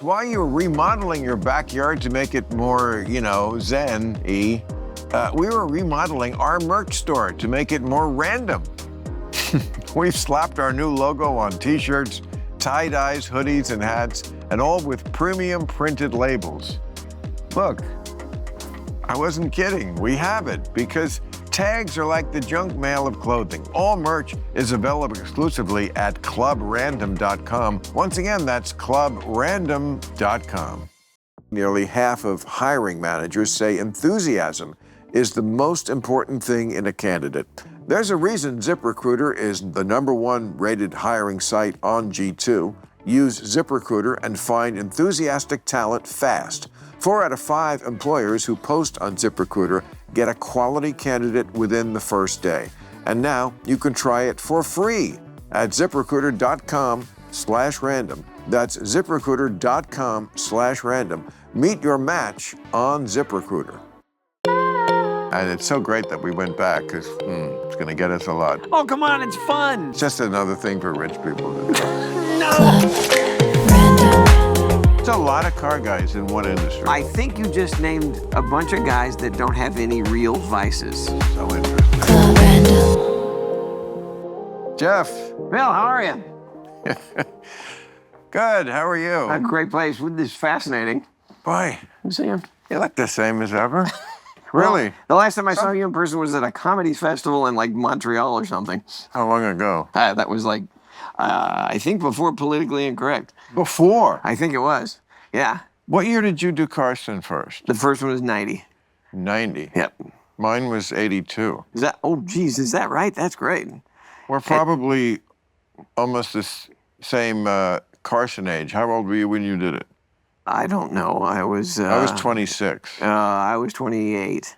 While you were remodeling your backyard to make it more, zen-y, we were remodeling our merch store to make it more random. We've slapped our new logo on t-shirts, tie-dyes, hoodies, and hats, and all with premium printed labels. Look, I wasn't kidding. We have it because tags are like the junk mail of clothing. All merch is available exclusively at clubrandom.com. Once again, that's clubrandom.com. Nearly half of hiring managers say enthusiasm is the most important thing in a candidate. There's a reason ZipRecruiter is the #1 rated hiring site on G2. Use ZipRecruiter and find enthusiastic talent fast. 4 out of 5 employers who post on ZipRecruiter get a quality candidate within the first day. And now you can try it for free at ZipRecruiter.com/random. That's ZipRecruiter.com/random. Meet your match on ZipRecruiter. And it's so great that we went back because it's going to get us a lot. Oh, come on, it's fun. It's just another thing for rich people to do. No. There's a lot of car guys in one industry. I think you just named a bunch of guys that don't have any real vices. So interesting. Jeff. Bill, how are you? Good, how are you? A great place. This is fascinating. Boy, See you. you look the same as ever. Really? Well, the last time I saw you in person was at a comedy festival in like Montreal or something. How long ago? That was like, I think before Politically Incorrect. Before? I think it was. Yeah. What year did you do Carson first? The first one was 90. 90. Yep. Mine was 82. Is that, oh geez, is that right? That's great. We're probably almost the same Carson age. How old were you when you did it? I don't know. I was 26. I was 28.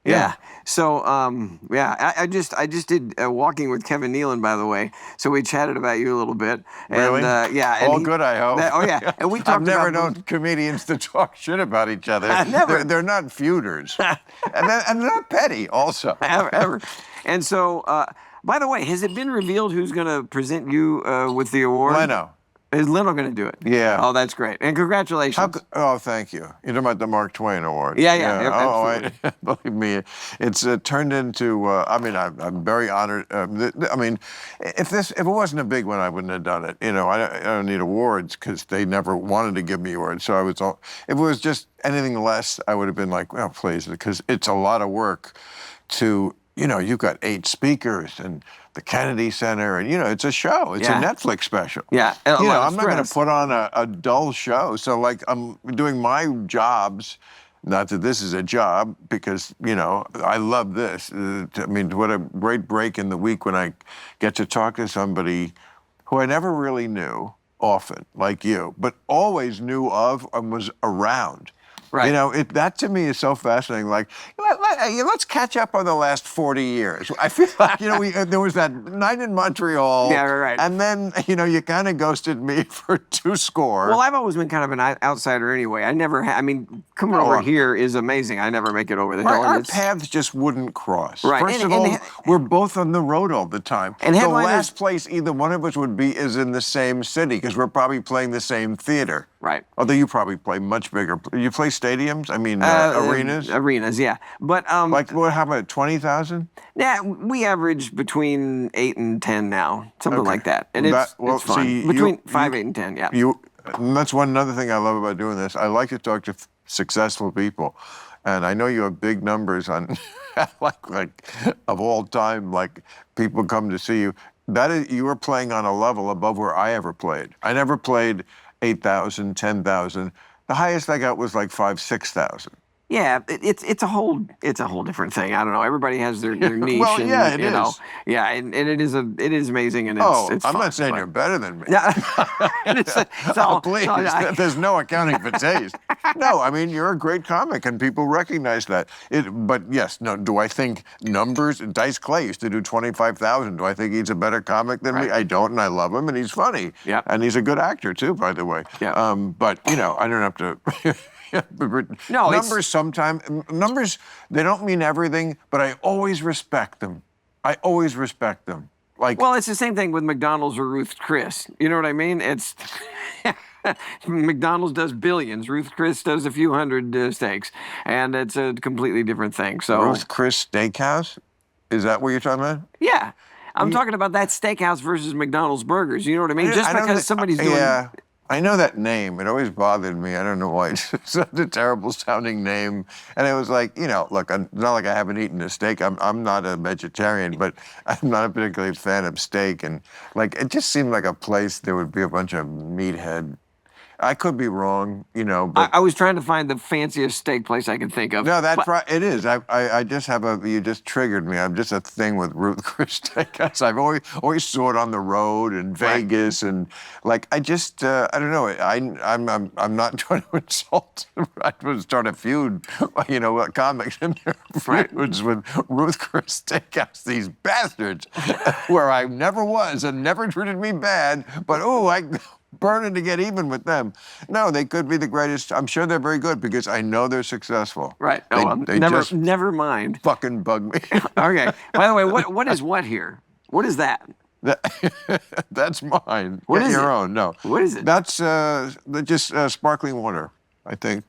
Yeah. So, I just did Walking with Kevin Nealon, by the way. So we chatted about you a little bit. And, Really? yeah. And All good, I hope. And we talked I've never about known comedians to talk shit about each other. Never. They're not feuders. and they're not petty, also. ever. And so, by the way, has it been revealed who's going to present you with the award? Leno. Is Leno going to do it? Yeah. Oh, that's great. And congratulations. Oh, thank you. You're talking about the Mark Twain Award. Yeah, Oh, believe me, it's turned into. I'm very honored. If it wasn't a big one, I wouldn't have done it. I don't need awards because they never wanted to give me awards. So if it was just anything less, I would have been like, well, please, because it's a lot of work to. You've got 8 speakers and the Kennedy Center, and it's a show. It's a Netflix special. Yeah, I'm not going to put on a dull show. So I'm doing my jobs. Not that this is a job, because I love this. What a great break in the week when I get to talk to somebody who I never really knew often, like you, but always knew of and was around. Right. That to me is so fascinating. Like, let's catch up on the last 40 years. I feel like, there was that night in Montreal. Yeah, right. And then, you kind of ghosted me for 2 score. Well, I've always been kind of an outsider anyway. I never coming over here is amazing. I never make it over the hill. Our paths just wouldn't cross. Right. First of all, we're both on the road all the time. And the last place either one of us would be is in the same city, because we're probably playing the same theater. Right. Although you probably play much bigger. You play stadiums? Arenas? Arenas, yeah. But how about 20,000? Yeah, we average between 8 and 10 now, something like that, and it's fun. See, between 5, 8, and 10, yeah. That's another thing I love about doing this. I like to talk to successful people, and I know you have big numbers on, like of all time. Like, people come to see you. That is, you are playing on a level above where I ever played. I never played 8,000, 10,000. The highest I got was like 5,000, 6,000. Yeah, it's a whole different thing. I don't know. Everybody has their niche. Well, and, yeah, it is. Yeah, and it is amazing, and it's I'm fun, not saying you're better than me. Please, there's no accounting for taste. No, you're a great comic, and people recognize that. But yes, no. Do I think numbers? Dice Clay used to do 25,000. Do I think he's a better comic than me? I don't, and I love him, and he's funny. Yeah, and he's a good actor too, by the way. Yeah. But I don't have to. No, numbers, they don't mean everything, but I always respect them. Like, Well, it's the same thing with McDonald's or Ruth's Chris. You know what I mean? It's McDonald's does billions. Ruth's Chris does a few hundred steaks, and it's a completely different thing. So, Ruth Chris Steakhouse? Is that what you're talking about? yeah, I'm talking about that steakhouse versus McDonald's burgers. You know what I mean? Just I know because that- somebody's doing. Yeah, I know that name. It always bothered me. I don't know why. It's such a terrible sounding name. And it was like, look, it's not like I haven't eaten a steak. I'm not a vegetarian, but I'm not a particularly fan of steak. And like, it just seemed like a place there would be a bunch of meathead. I could be wrong, but. I was trying to find the fanciest steak place I could think of. No, that's right. It is. I just have you just triggered me. I'm just a thing with Ruth Chris Steakhouse. I've always saw it on the road in Vegas, and like I just I don't know. I'm not trying to insult. I would start a feud, comics in their feuds with Ruth Chris Steakhouse. These bastards, where I never was and never treated me bad, but I burning to get even with them. No, they could be the greatest. I'm sure they're very good because I know they're successful. Right. They just never mind. fucking bug me. Okay. By the way, what is what here? What is that? That's mine. What Get is your it? own. No. What is it? That's just sparkling water, I think.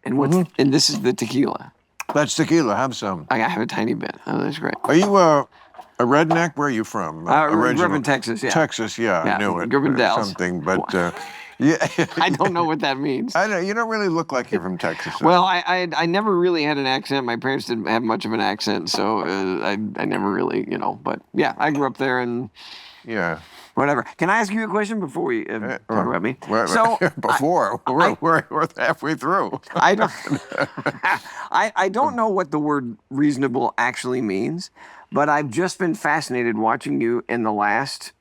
And what's and this is the tequila. That's tequila. Have some. I have a tiny bit. Oh, that's great. Are you a redneck? Where are you from? Grew up Original? in Texas, yeah. Texas, yeah, I knew it. grew up in Dallas. Something, but yeah. I don't know what that means. I know you don't really look like you're from Texas. Well, I never really had an accent. My parents didn't have much of an accent, so I never really, But yeah, I grew up there and yeah. whatever. Can I ask you a question before we talk about me? So we're halfway through. I don't. I don't know what the word reasonable actually means, but I've just been fascinated watching you in the last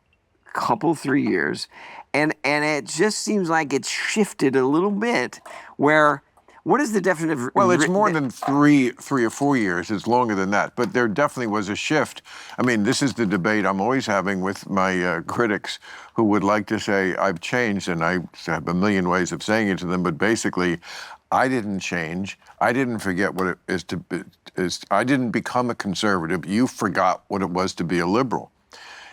3 years, and it just seems like it's shifted a little bit. Where what is the definition of? Well, it's more than 3 or 4 years. It's longer than that. But there definitely was a shift. I mean, this is the debate I'm always having with my critics who would like to say I've changed, and I have a million ways of saying it to them. But basically, I didn't change. I didn't forget what it is to be. I didn't become a conservative. You forgot what it was to be a liberal.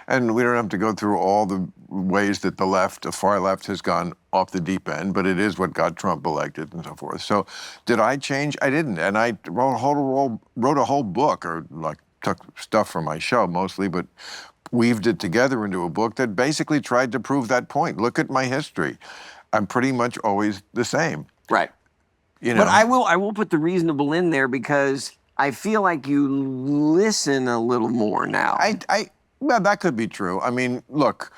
And we don't have to go through all the ways that the far left has gone off the deep end, but it is what got Trump elected and so forth. So did I change? I didn't. And I wrote a whole book, or like took stuff from my show mostly, but weaved it together into a book that basically tried to prove that point. Look at my history. I'm pretty much always the same. Right. But I will put the reasonable in there because I feel like you listen a little more now. Well, that could be true. I mean, look,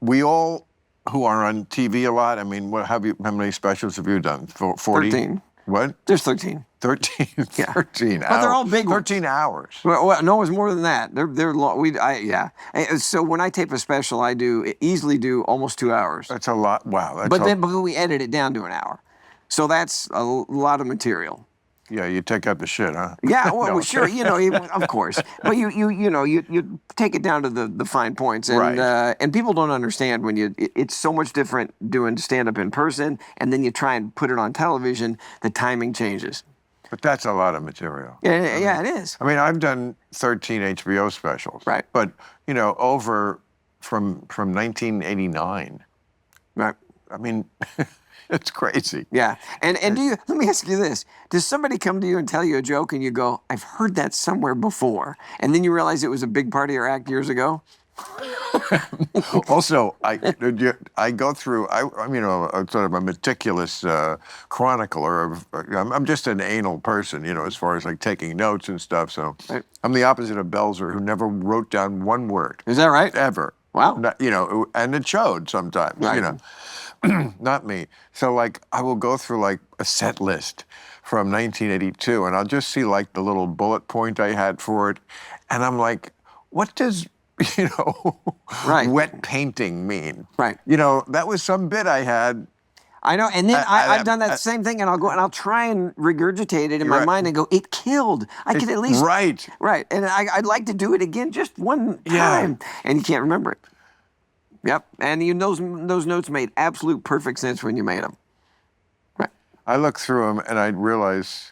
we all who are on TV a lot. I mean, how many specials have you done? 40? 13. What? There's 13. 13. Yeah. 13 hours. But they're all big ones. 13 hours. Well, no, it's more than that. They're long. Yeah. So when I tape a special, I easily do almost 2 hours. That's a lot. Wow. But then we edit it down to an hour. So that's a lot of material. Yeah, you take out the shit, huh? Yeah, well, sure, of course. But you take it down to the fine points, and Right. And people don't understand when it's so much different doing stand up in person, and then you try and put it on television. The timing changes. But that's a lot of material. Yeah, it is. I mean, I've done 13 HBO specials. Right. But over from 1989. Right. I mean. It's crazy. Yeah. And let me ask you this. Does somebody come to you and tell you a joke and you go, I've heard that somewhere before, and then you realize it was a big part of your act years ago? Also, I go through, I'm sort of a meticulous chronicler I'm just an anal person, as far as like taking notes and stuff. So Right. I'm the opposite of Belzer, who never wrote down one word. Is that right? Ever. Wow. And it showed sometimes, Right. Not me. So like I will go through like a set list from 1982 and I'll just see like the little bullet point I had for it. And I'm like, what does, Right. wet painting mean? Right. That was some bit I had. I know, and then I've done that same thing, and I'll go and I'll try and regurgitate it in my Right. mind and go, it killed. I can at least Right. right, and I'd like to do it again just one time, and you can't remember it. Yep, and those notes made absolute perfect sense when you made them. Right. I look through them and I realize,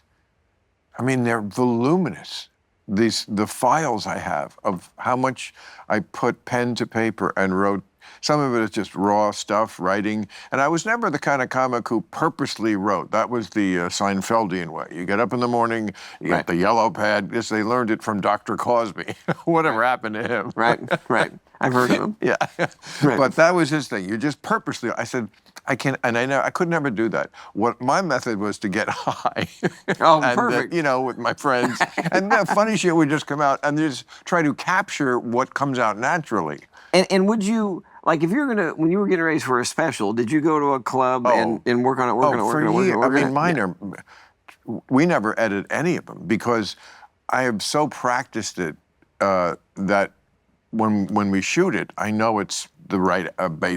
I mean, they're voluminous. the files I have of how much I put pen to paper and wrote. Some of it is just raw stuff, writing. And I was never the kind of comic who purposely wrote. That was the Seinfeldian way. You get up in the morning, you get the yellow pad. Yes, they learned it from Dr. Cosby. Whatever happened to him. Right. I've heard of him. Yeah. Right. But that was his thing. You just purposely, I said, I can't, and I could never do that. What my method was to get high. Oh, and, perfect. with my friends. And the funny shit would just come out and just try to capture what comes out naturally. And would you, like, if you were when you were getting ready for a special, did you go to a club and work on it, work on it? We never edit any of them because I have so practiced it that when we shoot it, I know it's the right,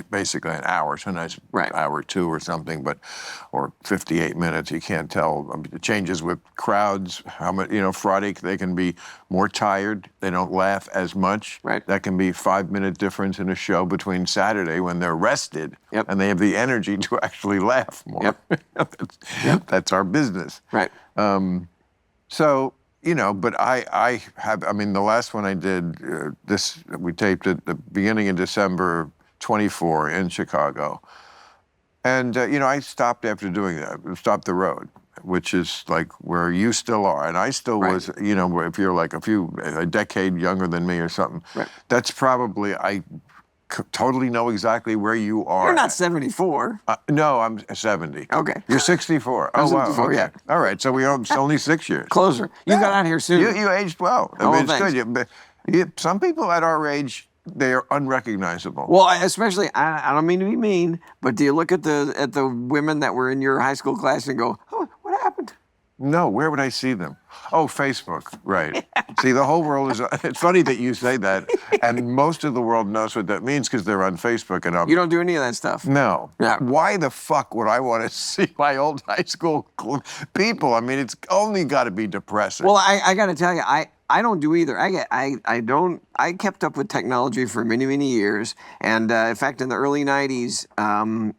basically an hour, sometimes an hour or two or something, or 58 minutes, you can't tell. I mean, it changes with crowds, how much, Friday they can be more tired, they don't laugh as much. Right. That can be 5-minute difference in a show between Saturday when they're rested and they have the energy to actually laugh more. That's our business. Right. So, but I have, the last one I did, we taped at the beginning of December 24 in Chicago. And, I stopped after doing that, stopped the road, which is like where you still are. And I still was, if you're like a decade younger than me or something, that's probably, totally know exactly where you are. You're not 74. No, I'm 70. Okay. You're 64. I'm wow. 64, Okay. yeah. All right, so we it's only 6 years. Closer. You got out here soon. You aged well. It's good. Some people at our age, they are unrecognizable. Well, especially, I don't mean to be mean, but do you look at the women that were in your high school class and go, oh, what happened? No, where would I see them? Oh, Facebook, right. See, the whole world is, it's funny that you say that, and most of the world knows what that means because they're on Facebook and You don't do any of that stuff? No. Yeah. Why the fuck would I want to see my old high school people? I mean, it's only got to be depressing. Well, I got to tell you, I don't do either. I kept up with technology for many, many years. And in fact, in the early 90s,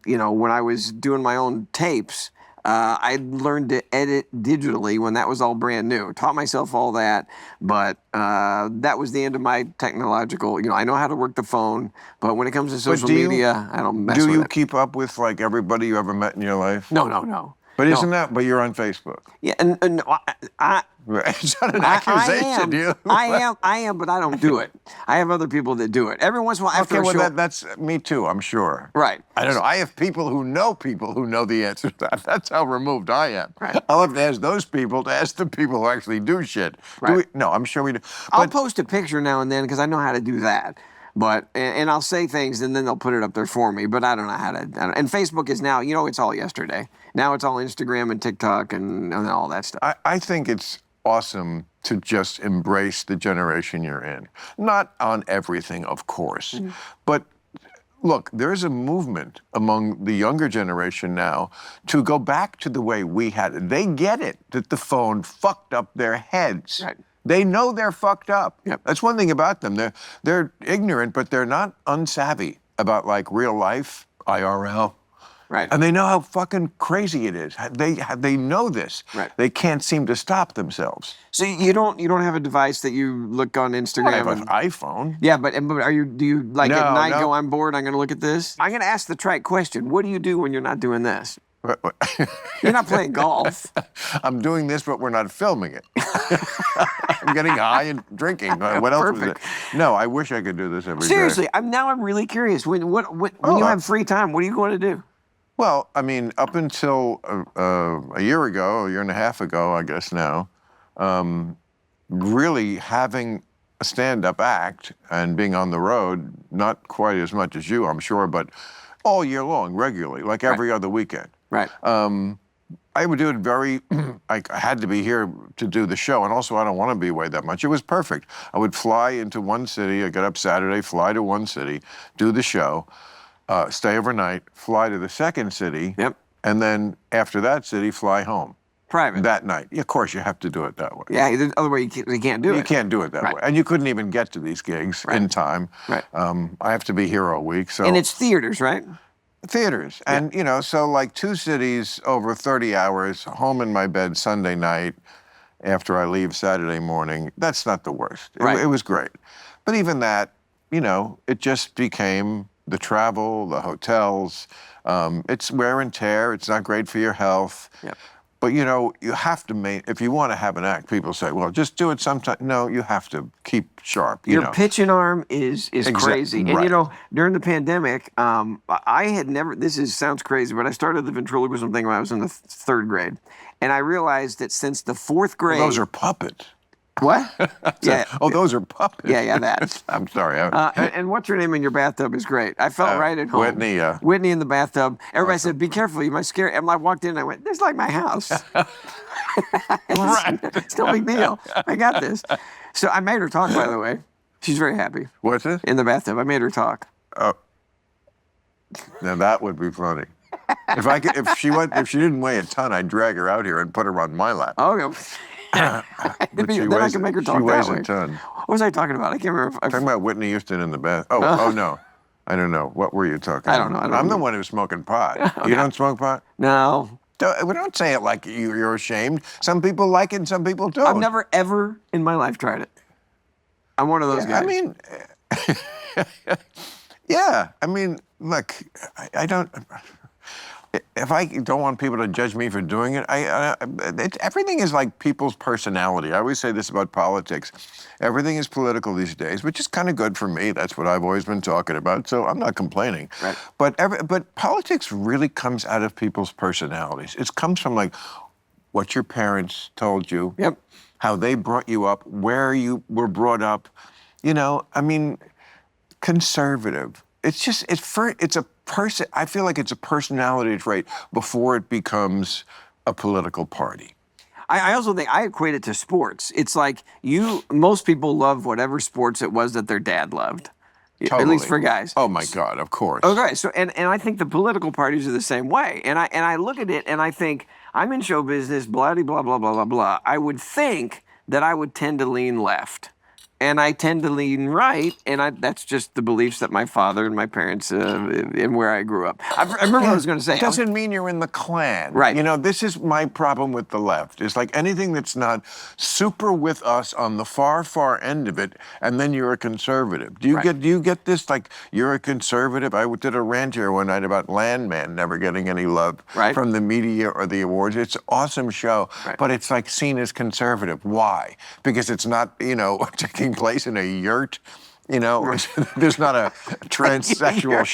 when I was doing my own tapes, I learned to edit digitally when that was all brand new. Taught myself all that, but that was the end of my technological. I know how to work the phone, but when it comes to social media, I don't mess with it. Do you keep up with like everybody you ever met in your life? No. But isn't that? But you're on Facebook. Yeah, and it's not an accusation. I am, but I don't do it. I have other people that do it. Every once in a while, after a show, that's me too. I'm sure. Right. I don't know. I have people who know the answer to that. That's how removed I am. Right. I'll have to ask those people to ask the people who actually do shit. Right. No, I'm sure we do. I'll post a picture now and then because I know how to do that. But and I'll say things and then they'll put it up there for me. But I don't know how to. And Facebook is now, it's all yesterday. Now it's all Instagram and TikTok and all that stuff. I think it's awesome to just embrace the generation you're in. Not on everything, of course, but look, there's a movement among the younger generation now to go back to the way we had it. They get it that the phone fucked up their heads. Right. They know they're fucked up. Yep. That's one thing about them. They're ignorant, but they're not unsavvy about like real life, IRL. Right. And they know how fucking crazy it is. They know this. Right. They can't seem to stop themselves. So you don't have a device that you look on Instagram? I have an iPhone. Yeah, but do you like No, at night no. go, I'm bored, I'm going to look at this? I'm going to ask the trite question. What do you do when you're not doing this? You're not playing golf. I'm doing this, but we're not filming it. I'm getting high and drinking. What else was it? No, I wish I could do this every day. Seriously, I'm really curious. When you have free time, what are you going to do? Well, I mean, up until a year and a half ago, I guess now, really having a stand-up act and being on the road, not quite as much as you, I'm sure, but all year long, regularly, like every other weekend. Right. I would do it I had to be here to do the show, and also I don't want to be away that much. It was perfect. I would fly into one city, I'd get up Saturday, fly to one city, do the show, stay overnight, fly to the second city, and then after that city, fly home. Private. That night. Of course, you have to do it that way. Yeah, otherwise you can't do it. You can't do it that way. And you couldn't even get to these gigs in time. Right. I have to be here all week. So. And it's theaters, right? Theaters. And, so like 2 cities over 30 hours, home in my bed Sunday night, after I leave Saturday morning, that's not the worst. Right. It was great. But even that, you know, it just became the travel, the hotels. It's wear and tear. It's not great for your health. Yep. But, you know, you have to if you want to have an act, people say, well, just do it sometime. No, you have to keep sharp. Your pitching arm is crazy. And, right. you know, during the pandemic, I had never, sounds crazy, but I started the ventriloquism thing when I was in the third grade. And I realized that since the fourth grade. Well, those are puppets. What? Yeah. Oh, those are puppets. Yeah, that. I'm sorry. And what's her name in your bathtub is great. I felt right at home. Whitney. Whitney in the bathtub. Everybody said, "Be careful, you might scare." And I walked in and I went, "This is like my house." Right. It's no big deal. I got this. So I made her talk, by the way. She's very happy. What's it? In the bathtub. I made her talk. Oh. Now that would be funny. If she didn't weigh a ton, I'd drag her out here and put her on my lap. Okay. But then I can make her talk she weighs that way. a ton. What was I talking about? I can't remember. Talking about Whitney Houston in the bath. Oh no. I don't know. What were you talking about? I don't know. I'm the one who's smoking pot. Okay. You don't smoke pot? No. We don't say it like you're ashamed. Some people like it and some people don't. I've never, ever in my life tried it. I'm one of those guys. I mean, yeah. I mean, look, I don't... If I don't want people to judge me for doing it, everything is like people's personality. I always say this about politics. Everything is political these days, which is kind of good for me. That's what I've always been talking about, so I'm not complaining. Right. But politics really comes out of people's personalities. It comes from like what your parents told you, Yep. how they brought you up, where you were brought up. You know, I mean, conservative. It's a person. I feel like it's a personality trait before it becomes a political party. I also think I equate it to sports. It's like most people love whatever sports it was that their dad loved. Totally. At least for guys. Oh my God, of course. Okay, so and I think the political parties are the same way. And I look at it and I think I'm in show business, blah blah blah blah blah blah. I would think that I would tend to lean left. And I tend to lean right, and that's just the beliefs that my father and my parents and where I grew up. I remember what I was going to say. Doesn't mean you're in the Klan. Right. You know, this is my problem with the left. It's like anything that's not super with us on the far, far end of it, and then you're a conservative. Do you get this? Like, you're a conservative? I did a rant here one night about Landman never getting any love from the media or the awards. It's an awesome show, but it's like seen as conservative. Why? Because it's not, you know, taking place in a yurt. You know, there's not a transsexual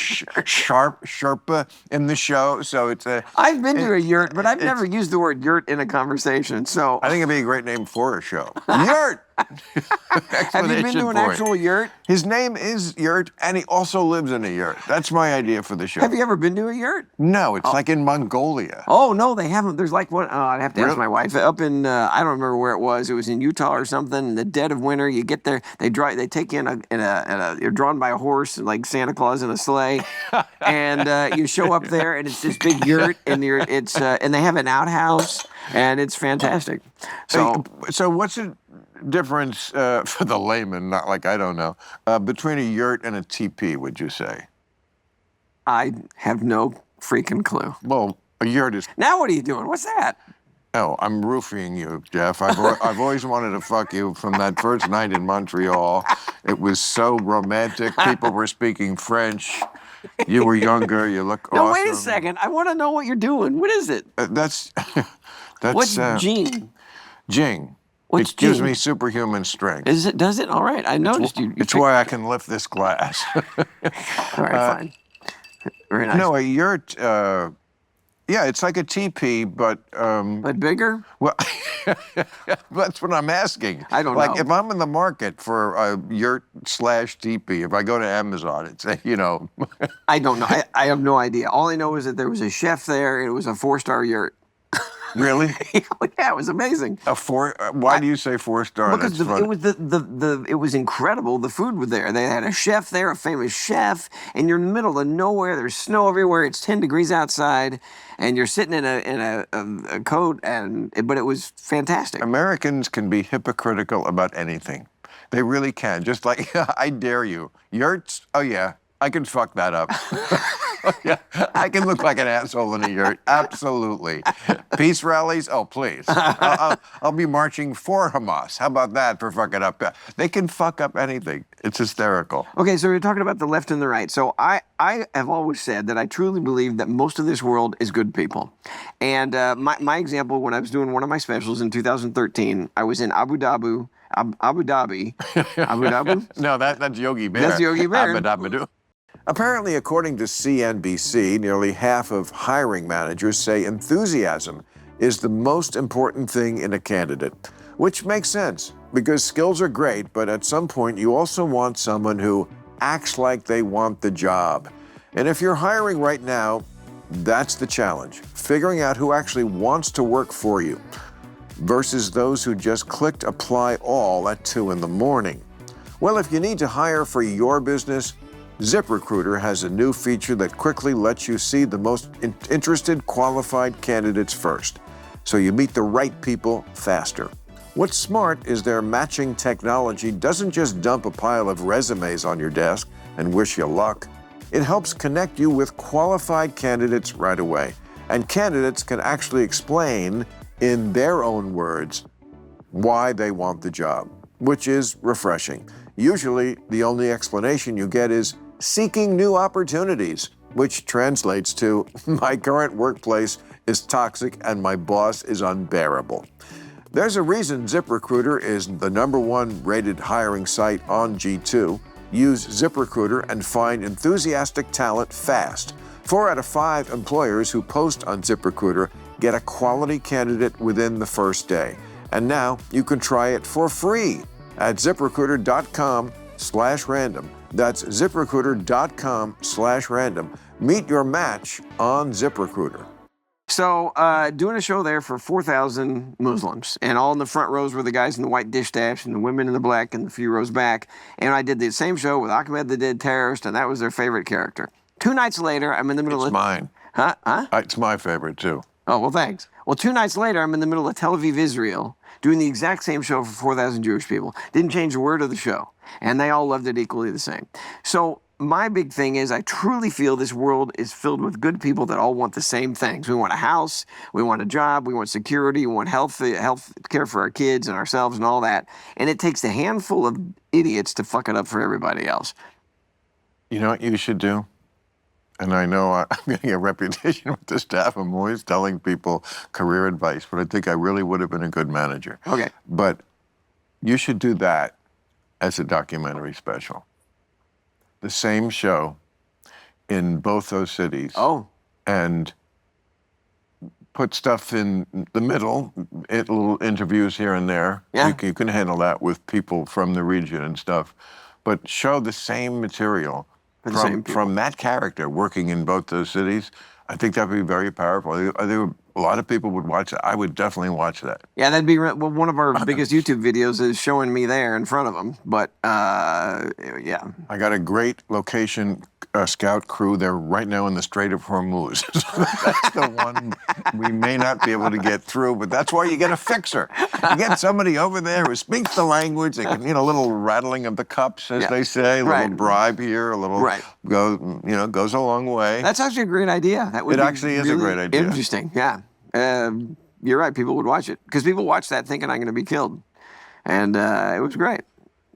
Sherpa in the show, so it's a... I've been to a yurt, but I've never used the word yurt in a conversation, so... I think it'd be a great name for a show. Yurt! Have you been to an actual yurt? His name is Yurt, and he also lives in a yurt. That's my idea for the show. Have you ever been to a yurt? No, it's like in Mongolia. Oh, no, they haven't. There's like one, I'd have to ask my wife. Up in, I don't remember where it was. It was in Utah or something. In the dead of winter, you get there, they take you you're drawn by a horse, like Santa Claus in a sleigh, and you show up there, and it's this big yurt, and and they have an outhouse, and it's fantastic. So what's the difference for the layman, not like I don't know, between a yurt and a teepee, would you say? I have no freaking clue. Well, a yurt is... Now what are you doing? What's that? No, I'm roofing you, Jeff. I've always wanted to fuck you from that first night in Montreal. It was so romantic. People were speaking French. You were younger. You look awesome. No, wait a second. I want to know what you're doing. What is it? That's What's Jing? Jing. What's it gives Jing? me superhuman strength. Is it? Does it? All right. I noticed you. It's why I can lift this glass. All right, fine. Very nice. No, a yurt... yeah, it's like a teepee, but... but bigger? Well, that's what I'm asking. I don't know. Like, if I'm in the market for a yurt/teepee, if I go to Amazon, it's, you know... I don't know. I have no idea. All I know is that there was a chef there. It was a 4-star yurt. Really? Yeah, it was amazing. Why do you say 4-star? Because it was incredible. The food was there. They had a chef there, a famous chef, and you're in the middle of nowhere. There's snow everywhere. It's 10 degrees outside, and you're sitting in a coat. But it was fantastic. Americans can be hypocritical about anything. They really can. Just like I dare you. Yurts? Oh yeah. I can fuck that up. Yeah, I can look like an asshole in a yurt. Absolutely. Peace rallies? Oh, please. I'll be marching for Hamas. How about that for fucking up? They can fuck up anything. It's hysterical. Okay, so you're talking about the left and the right. So I have always said that I truly believe that most of this world is good people. And my example, when I was doing one of my specials in 2013, I was in Abu Dhabi. Abu Dhabi? No, that's Yogi Bear. That's Yogi Bear. Abba-dabba-doo. Apparently, according to CNBC, nearly half of hiring managers say enthusiasm is the most important thing in a candidate, which makes sense because skills are great, but at some point you also want someone who acts like they want the job. And if you're hiring right now, that's the challenge, figuring out who actually wants to work for you versus those who just clicked apply all at 2 in the morning. Well, if you need to hire for your business, ZipRecruiter has a new feature that quickly lets you see the most interested, qualified candidates first, so you meet the right people faster. What's smart is their matching technology doesn't just dump a pile of resumes on your desk and wish you luck. It helps connect you with qualified candidates right away, and candidates can actually explain in their own words why they want the job, which is refreshing. Usually, the only explanation you get is seeking new opportunities, which translates to my current workplace is toxic and my boss is unbearable. There's a reason ZipRecruiter is the #1 rated hiring site on G2. Use ZipRecruiter and find enthusiastic talent fast. 4 out of 5 employers who post on ZipRecruiter get a quality candidate within the first day. And now you can try it for free at ZipRecruiter.com/random. That's ZipRecruiter.com/random. Meet your match on ZipRecruiter. So, doing a show there for 4,000 Muslims, and all in the front rows were the guys in the white dish dash, and the women in the black, and the few rows back. And I did the same show with Ahmed the Dead Terrorist, and that was their favorite character. 2 nights later, I'm in the middle It's of... mine. Huh? It's my favorite, too. Oh, well, thanks. Well, 2 nights later, I'm in the middle of Tel Aviv, Israel, doing the exact same show for 4,000 Jewish people. Didn't change a word of the show. And they all loved it equally the same. So my big thing is I truly feel this world is filled with good people that all want the same things. We want a house, we want a job, we want security, we want health care for our kids and ourselves and all that. And it takes a handful of idiots to fuck it up for everybody else. You know what you should do? And I know I'm getting a reputation with the staff. I'm always telling people career advice, but I think I really would have been a good manager. Okay. But you should do that as a documentary special. The same show in both those cities. Oh. And put stuff in the middle, little interviews here and there. Yeah. You can handle that with people from the region and stuff. But show the same material from that character working in both those cities. I think that would be very powerful. I think a lot of people would watch it. I would definitely watch that. Yeah, that'd be well. One of our biggest YouTube videos is showing me there in front of them. But yeah, I got a great location scout crew. They're right now in the Strait of Hormuz. So that's the one we may not be able to get through. But that's why you get a fixer. You get somebody over there who speaks the language. They can, a little rattling of the cups, as they say, a little bribe here, a little goes a long way. That's actually a great idea. That would it actually is a great idea. Interesting. Yeah. You're right. People would watch it because people watch that thinking I'm going to be killed, and it was great.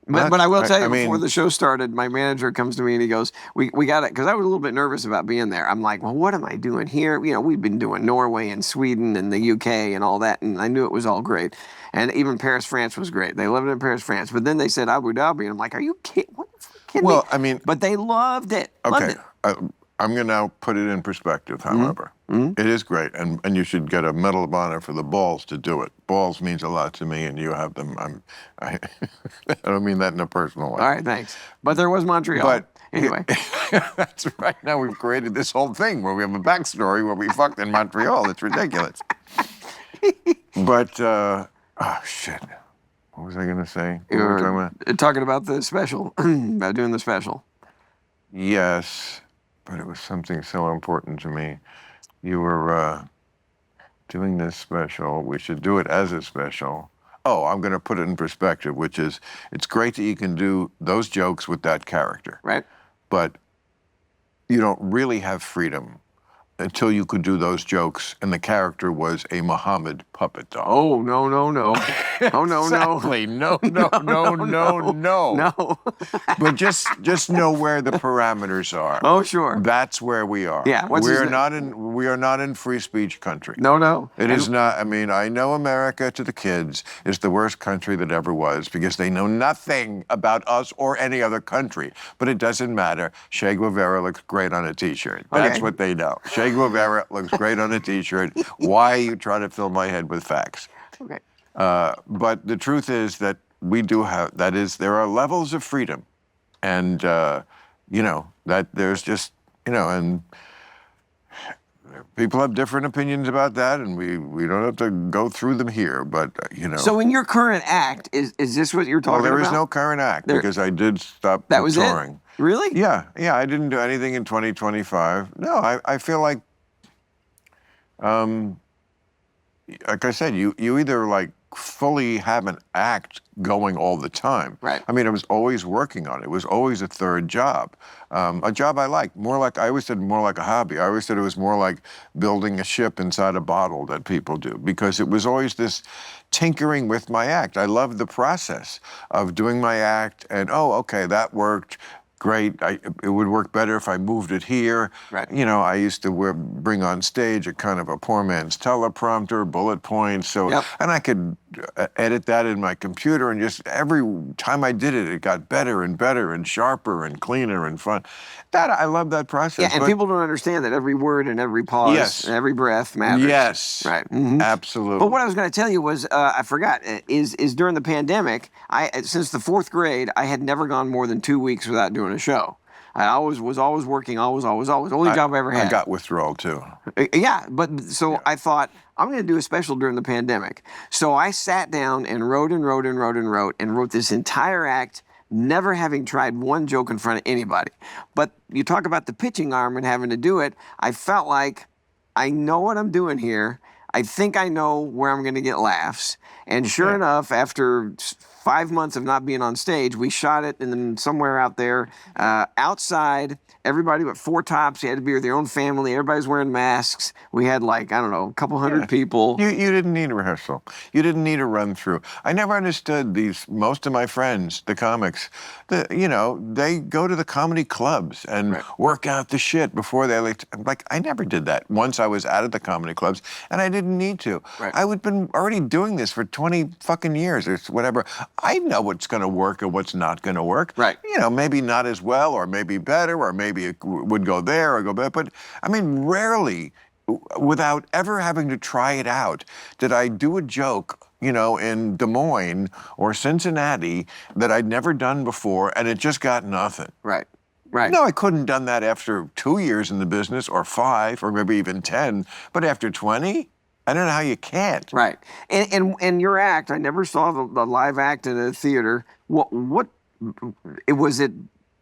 But I will tell you, before the show started, my manager comes to me and he goes, "We got it," because I was a little bit nervous about being there. I'm like, "Well, what am I doing here?" We've been doing Norway and Sweden and the UK and all that, and I knew it was all great, and even Paris, France was great. They loved it in Paris, France. But then they said Abu Dhabi, and I'm like, "Are you kidding? What the fuck kidding me?" But they loved it. Okay. Loved it. I'm going to now put it in perspective, however. Mm-hmm. It is great, and you should get a Medal of Honor for the balls to do it. Balls means a lot to me, and you have them. I don't mean that in a personal way. All right, thanks. But there was Montreal. But anyway. That's right. Now we've created this whole thing where we have a backstory where we fucked in Montreal. It's ridiculous. But, oh, shit. What was I going to say? You were talking about the special, about doing the special. Yes, but it was something so important to me. You were doing this special. We should do it as a special. Oh, I'm going to put it in perspective, which is it's great that you can do those jokes with that character. Right. But you don't really have freedom until you could do those jokes, and the character was a Muhammad puppet doll. Oh, no, no, no. Oh, no, Exactly. No, no, no, no, no. No. But just know where the parameters are. Oh, sure. That's where we are. Yeah. We are not in free speech country. No, no. It is not. I mean, I know America to the kids is the worst country that ever was because they know nothing about us or any other country. But it doesn't matter. Che Guevara looks great on a T-shirt. That's what they know. Che Guevara looks great on a T-shirt. Why are you trying to fill my head with facts? Okay. But the truth is that we do have, that is, there are levels of freedom. And, you know, that there's just, you know, and people have different opinions about that, and we don't have to go through them here, but, you know. So in your current act, is this what you're talking about? Well, there is no current act because I did stop that was touring. It? Really? Yeah, I didn't do anything in 2025. No, I feel like I said, you either like fully have an act going all the time. Right. I mean, I was always working on it. It was always a third job. A job I liked, more like, I always said more like a hobby. I always said it was more like building a ship inside a bottle that people do, because it was always this tinkering with my act. I loved the process of doing my act and, oh, okay, that worked. Great. It would work better if I moved it here. Right. You know, I used to bring on stage a kind of a poor man's teleprompter, bullet points. So, and I could edit that in my computer, and just every time I did it, it got better and better and sharper and cleaner and fun. That I love that process. Yeah, and people don't understand that every word and every pause and every breath matters. Yes. Right. Absolutely. But what I was going to tell you was, I forgot, is during the pandemic, since the 4th grade, I had never gone more than 2 weeks without doing a show. I was always working, always. Only job I ever had. I got withdrawal too. Yeah, but so I thought, I'm going to do a special during the pandemic. So I sat down and wrote this entire act, never having tried one joke in front of anybody. But you talk about the pitching arm and having to do it, I felt like I know what I'm doing here. I think I know where I'm going to get laughs. And sure enough, after 5 months of not being on stage, we shot it in somewhere out there, outside. Everybody but 4 tops. You had to be with your own family. Everybody's wearing masks. We had like, I don't know, a couple hundred people. You didn't need a rehearsal. You didn't need a run through. I never understood most of my friends, the comics, you know, they go to the comedy clubs and work out the shit before they like, I never did that. Once I was out of the comedy clubs, and I didn't need to. I would been already doing this for 20 fucking years or whatever. I know what's going to work and what's not going to work. Right. You know, maybe not as well, or maybe better, or maybe it would go there or go back. But I mean, rarely, without ever having to try it out, did I do a joke, you know, in Des Moines or Cincinnati that I'd never done before, and it just got nothing. Right. Right. No, I couldn't have done that after 2 years in the business, or 5, or maybe even 10. But after 20, I don't know how you can't. Right. And your act, I never saw the live act in a theater. What was it?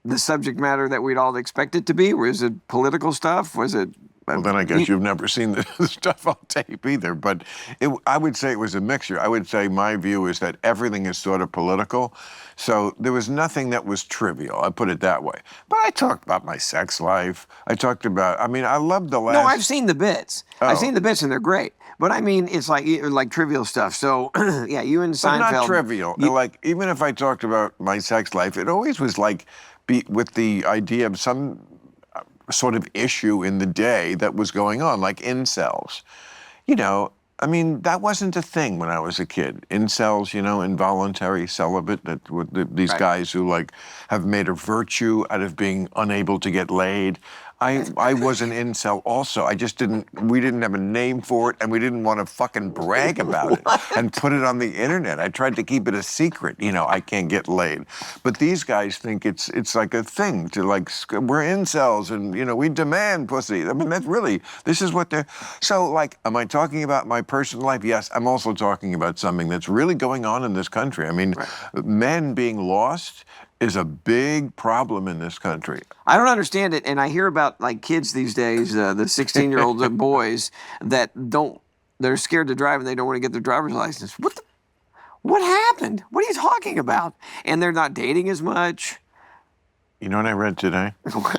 The subject matter that we'd all expect it to be? Was it political stuff? Was it? Well, then I guess you've never seen the stuff on tape either. But I would say it was a mixture. I would say my view is that everything is sort of political. So there was nothing that was trivial. I put it that way. But I talked about my sex life. I talked about, I mean, I loved the last. No, I've seen the bits. I've seen the bits and they're great. But I mean, it's like trivial stuff. So yeah, you and Seinfeld. But not trivial. Like, even if I talked about my sex life, it always was like with the idea of some sort of issue in the day that was going on, like incels. You know, I mean, that wasn't a thing when I was a kid. Incels, you know, involuntary celibate, these guys who like have made a virtue out of being unable to get laid. I was an incel also. We didn't have a name for it, and we didn't want to fucking brag about it and put it on the internet. I tried to keep it a secret, you know, I can't get laid. But these guys think it's like a thing to like, we're incels and, you know, we demand pussy. I mean, this is what they're, so like, am I talking about my personal life? Yes, I'm also talking about something that's really going on in this country. I mean, men being lost is a big problem in this country. I don't understand it, and I hear about like kids these days, the 16-year-old boys they're scared to drive and they don't want to get their driver's license. What happened? What are you talking about? And they're not dating as much. You know what I read today?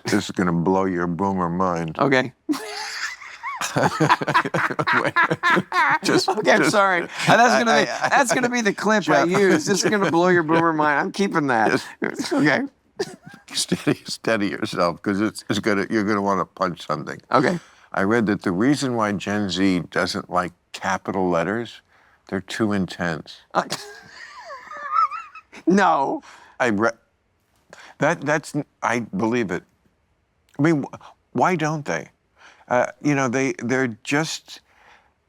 This is going to blow your boomer mind. Okay. I'm sorry. That's gonna be the clip I use. This is gonna blow your boomer mind. I'm keeping that. Okay. Steady yourself, because you're gonna want to punch something. Okay. I read that the reason why Gen Z doesn't like capital letters, they're too intense. No. I believe it. I mean, why don't they?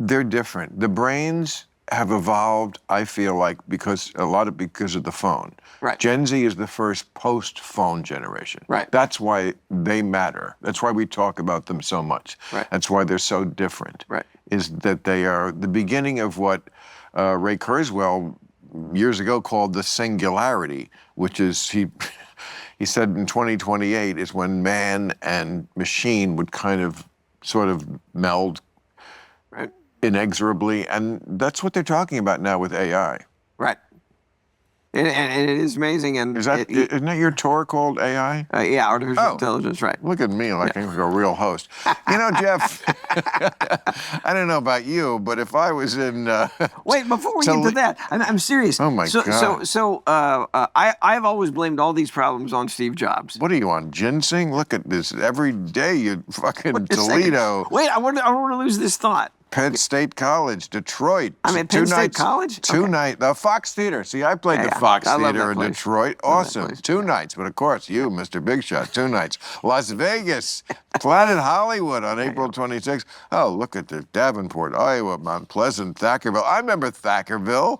They're different. The brains have evolved, I feel like, because of the phone. Right. Gen Z is the first post-phone generation. Right. That's why they matter. That's why we talk about them so much. Right. That's why they're so different. Right. Is that they are the beginning of what Ray Kurzweil years ago called the singularity, which is he said in 2028 is when man and machine would sort of meld inexorably, and that's what they're talking about now with AI. Right. And it is amazing. And isn't that your tour called AI? Yeah, artificial intelligence, right. Look at me like I'm a real host. You know, Jeff, I don't know about you, but if I was in... Wait, before we get to that, I'm serious. Oh, my God. So I've always blamed all these problems on Steve Jobs. What are you on, ginseng? Look at this. Every day you fucking Toledo. Wait, I want to lose this thought. Penn State College, Detroit. I'm at Penn State College? Two nights. The Fox Theater. See, I played the Fox Theater in Detroit. Awesome. 2 nights. But of course, you, Mr. Big Shot, 2 nights. Las Vegas, Planet Hollywood on April 26th. Oh, look at the Davenport, Iowa, Mount Pleasant, Thackerville. I remember Thackerville.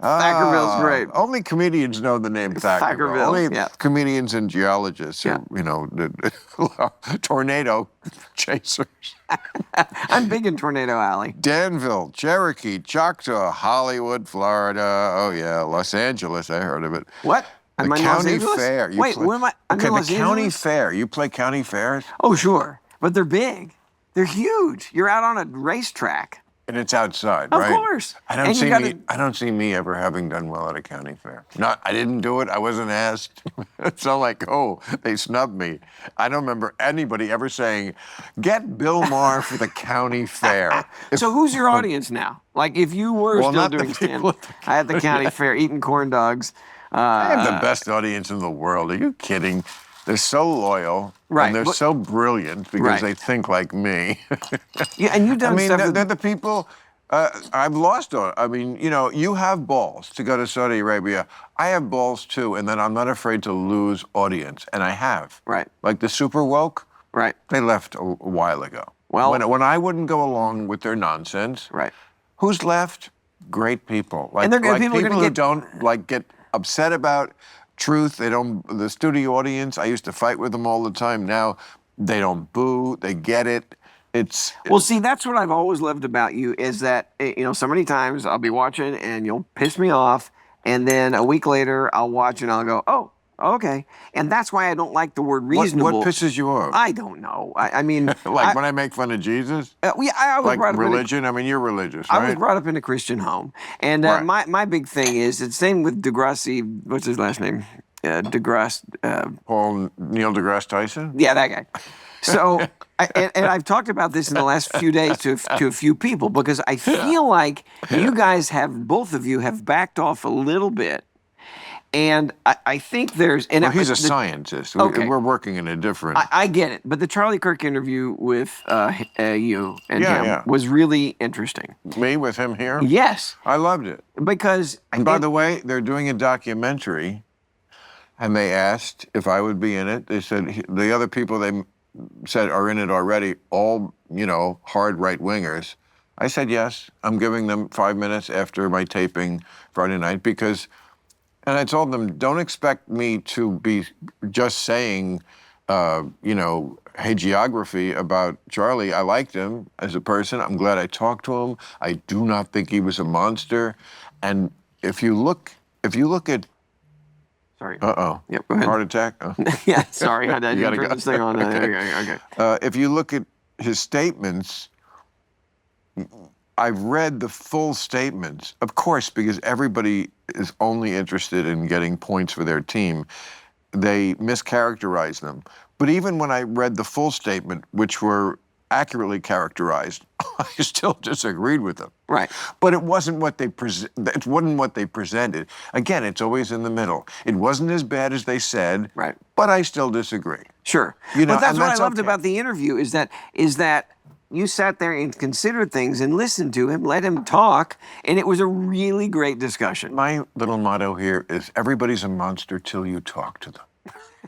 Thackerville's great. Only comedians know the name Thackerville. Only comedians and geologists, the tornado chasers. I'm big in Tornado Alley. Danville, Cherokee, Choctaw, Hollywood, Florida. Oh yeah, Los Angeles. I heard of it. What? The county fair. Wait, where am I? Okay, the county fair. You play county fairs? Oh, sure, but they're big. They're huge. You're out on a racetrack. And it's outside, right? Of course. I don't see me ever having done well at a county fair. I didn't do it. I wasn't asked. It's not like, they snubbed me. I don't remember anybody ever saying, "Get Bill Maher for the county fair." So who's your audience now? Like, if you were still doing stand-up at the county fair, eating corn dogs. I have the best audience in the world. Are you kidding? They're so loyal, and they're so brilliant because they think like me. Yeah, and you've done stuff. They're the people I've lost on. I mean, you have balls to go to Saudi Arabia. I have balls too, and then I'm not afraid to lose audience, and I have. Right. Like the super woke. Right. They left a while ago. Well, when I wouldn't go along with their nonsense. Right. Who's left? Great people. And they're people who don't get upset about truth. They don't. The studio audience, I used to fight with them all the time. Now they don't boo. They get it. Well, see, that's what I've always loved about you is that, so many times I'll be watching and you'll piss me off, and then a week later I'll watch and I'll go, oh, okay. And that's why I don't like the word reasonable. What pisses you off? I don't know. I mean, when I make fun of Jesus. I was brought up religion. I mean, you're religious, right? I was brought up in a Christian home, and my big thing is it's the same with deGrasse. What's his last name? deGrasse. Neil deGrasse Tyson. Yeah, that guy. So, and I've talked about this in the last few days to a few people because I feel like you guys both of you have backed off a little bit. And I think there's... he's a scientist. Okay. We're working in a different... I get it. But the Charlie Kirk interview with you and him was really interesting. Me with him here? Yes. I loved it. Because... And by the way, they're doing a documentary, and they asked if I would be in it. They said the other people they said are in it already, all, hard right-wingers. I said yes. I'm giving them 5 minutes after my taping Friday night because... And I told them, don't expect me to be just saying, hagiography about Charlie. I liked him as a person. I'm glad I talked to him. I do not think he was a monster. And if you look at... Sorry. Uh-oh. Yep, go ahead. Heart attack? Oh. Yeah, sorry. I you gotta turn this thing on. Okay. If you look at his statements... I've read the full statements, of course, because everybody is only interested in getting points for their team. they mischaracterized them. But even when I read the full statement, which were accurately characterized, I still disagreed with them. Right. But it wasn't what they presented. Again, it's always in the middle. It wasn't as bad as they said. Right. But I still disagree. Sure. You know, but that's and what that's I loved okay. about the interview is that you sat there and considered things and listened to him, let him talk, and it was a really great discussion. My little motto here is everybody's a monster till you talk to them.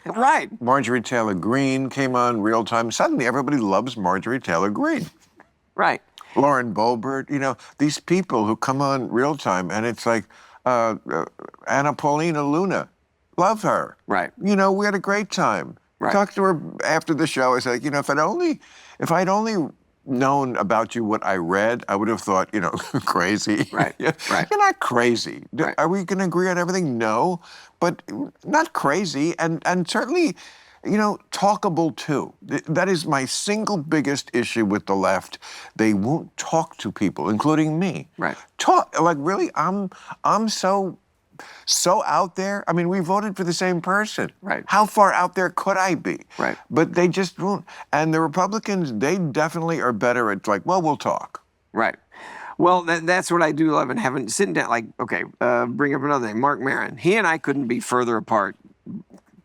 Right. Marjorie Taylor Greene came on real time. Suddenly everybody loves Marjorie Taylor Greene. Right. Lauren Boebert, you know, these people who come on real time, and it's like Anna Paulina Luna. Love her. Right. You know, we had a great time. Right. Talked to her after the show. I said, you know, if I'd only known about you what I read, I would have thought, you know, crazy. Right. Right. You're not crazy. Right. Are we going to agree on everything? No, but not crazy, and certainly, you know, talkable too. That is my single biggest issue with the left. They won't talk to people, including me. Right. Talk, like, really, I'm so out there. I mean, we voted for the same person. Right. How far out there could I be? Right. But they just won't. And the Republicans, they definitely are better at, like, well, we'll talk. Right. Well, that's what I do love, and having sitting down, like, okay, bring up another name, Mark Maron. He and I couldn't be further apart,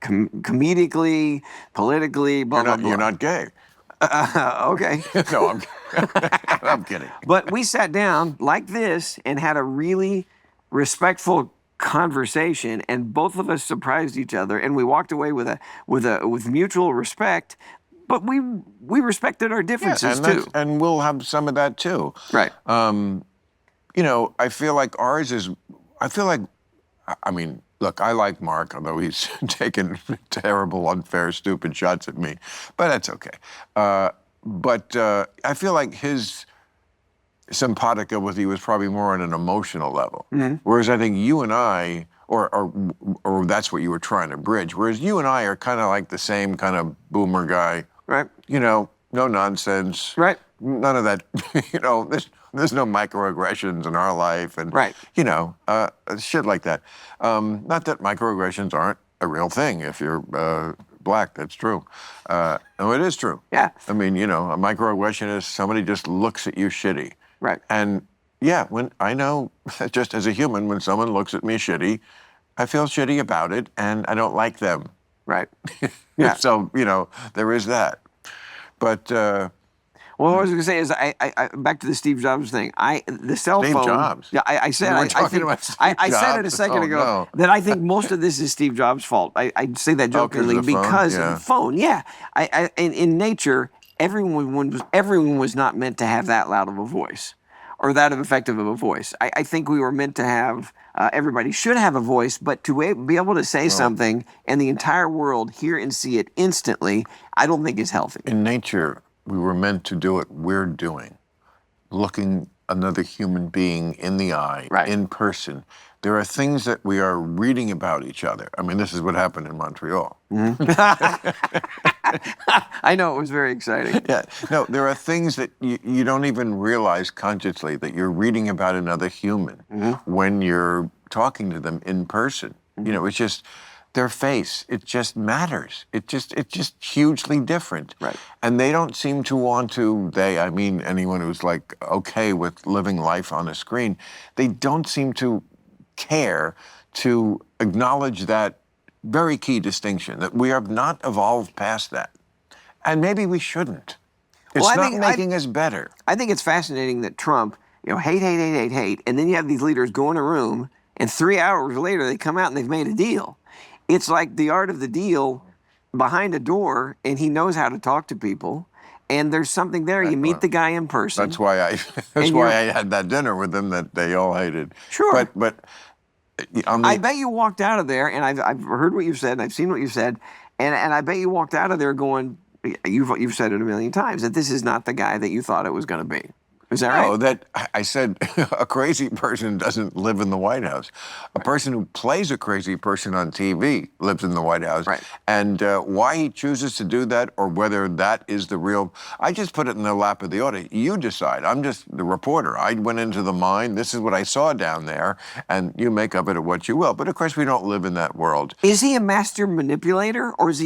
comedically, politically, blah, blah, blah. You're not gay. Okay. No, I'm kidding. But we sat down like this and had a really respectful conversation, and both of us surprised each other, and we walked away with mutual respect. But we respected our differences too. And we'll have some of that too. Right. You know, I feel like ours is. I mean, look, I like Mark, although he's taken terrible, unfair, stupid shots at me, but that's okay. But I feel like his simpatico with you was probably more on an emotional level. Mm-hmm. Whereas I think you and I, or that's what you were trying to bridge. Whereas you and I are kind of like the same kind of boomer guy. Right. You know, no nonsense. Right. None of that. You know, there's no microaggressions in our life, and right. You know, shit like that. Not that microaggressions aren't a real thing. If you're black, that's true. No, it is true. Yeah. I mean, you know, a microaggression is somebody just looks at you shitty. Right. And yeah, when I know, just as a human, when someone looks at me shitty, I feel shitty about it, and I don't like them. Right. Yeah. So, you know, there is that. But well, what I was going to say is, I back to the Steve Jobs thing. The cell phone. Steve Jobs. Yeah, I said. We're talking about Steve I said it a Jobs. second ago No. that I think most of this is Steve Jobs' fault. I say that jokingly because of the phone. Yeah. In nature, everyone was not meant to have that loud of a voice, or that effective of a voice. I think we were meant to have. Everybody should have a voice, but to be able to say something and the entire world hear and see it instantly, I don't think is healthy. In nature, we were meant to do what we're doing, looking another human being in the eye, in person. There are things that we are reading about each other. I mean, this is what happened in Montreal. Mm-hmm. I know, it was very exciting. Yeah. No, there are things that you don't even realize consciously that you're reading about another human when you're talking to them in person. You know, it's just their face. It just matters. It's just hugely different. Right. And they don't seem to want to. I mean, anyone who's like okay with living life on a screen, they don't seem to care to acknowledge that very key distinction, that we have not evolved past that. And maybe we shouldn't. It's not making us better. I think it's fascinating that Trump, you know, hate, and then you have these leaders go in a room, and 3 hours later they come out and they've made a deal. It's like the art of the deal behind a door, and he knows how to talk to people. And there's something there. You meet the guy in person. That's why I had that dinner with them that they all hated. Sure. But I bet you walked out of there, and I've heard what you've said, and I've seen what you've said, and I bet you walked out of there going, you've said it a million times, that this is not the guy that you thought it was going to be. Is that No, right? that I said a crazy person doesn't live in the White House. A person who plays a crazy person on TV lives in the White House. Right. And why he chooses to do that or whether that is the real, I just put it in the lap of the audience. You decide. I'm just the reporter. I went into the mine. This is what I saw down there. And you make of it what you will. But of course, we don't live in that world. Is he a master manipulator, or is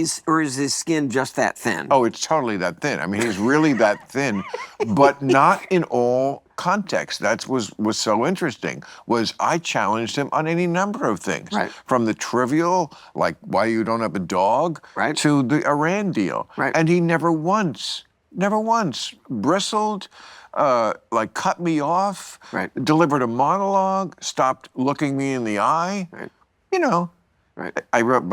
his skin just that thin? Oh, it's totally that thin. I mean, he's really that thin, but not in all context. That was so interesting. Was I challenged him on any number of things, Right. from the trivial, like why you don't have a dog, Right. to the Iran deal, Right. and he never once bristled, like cut me off, Right. delivered a monologue, stopped looking me in the eye. Right. You know, Right. I wrote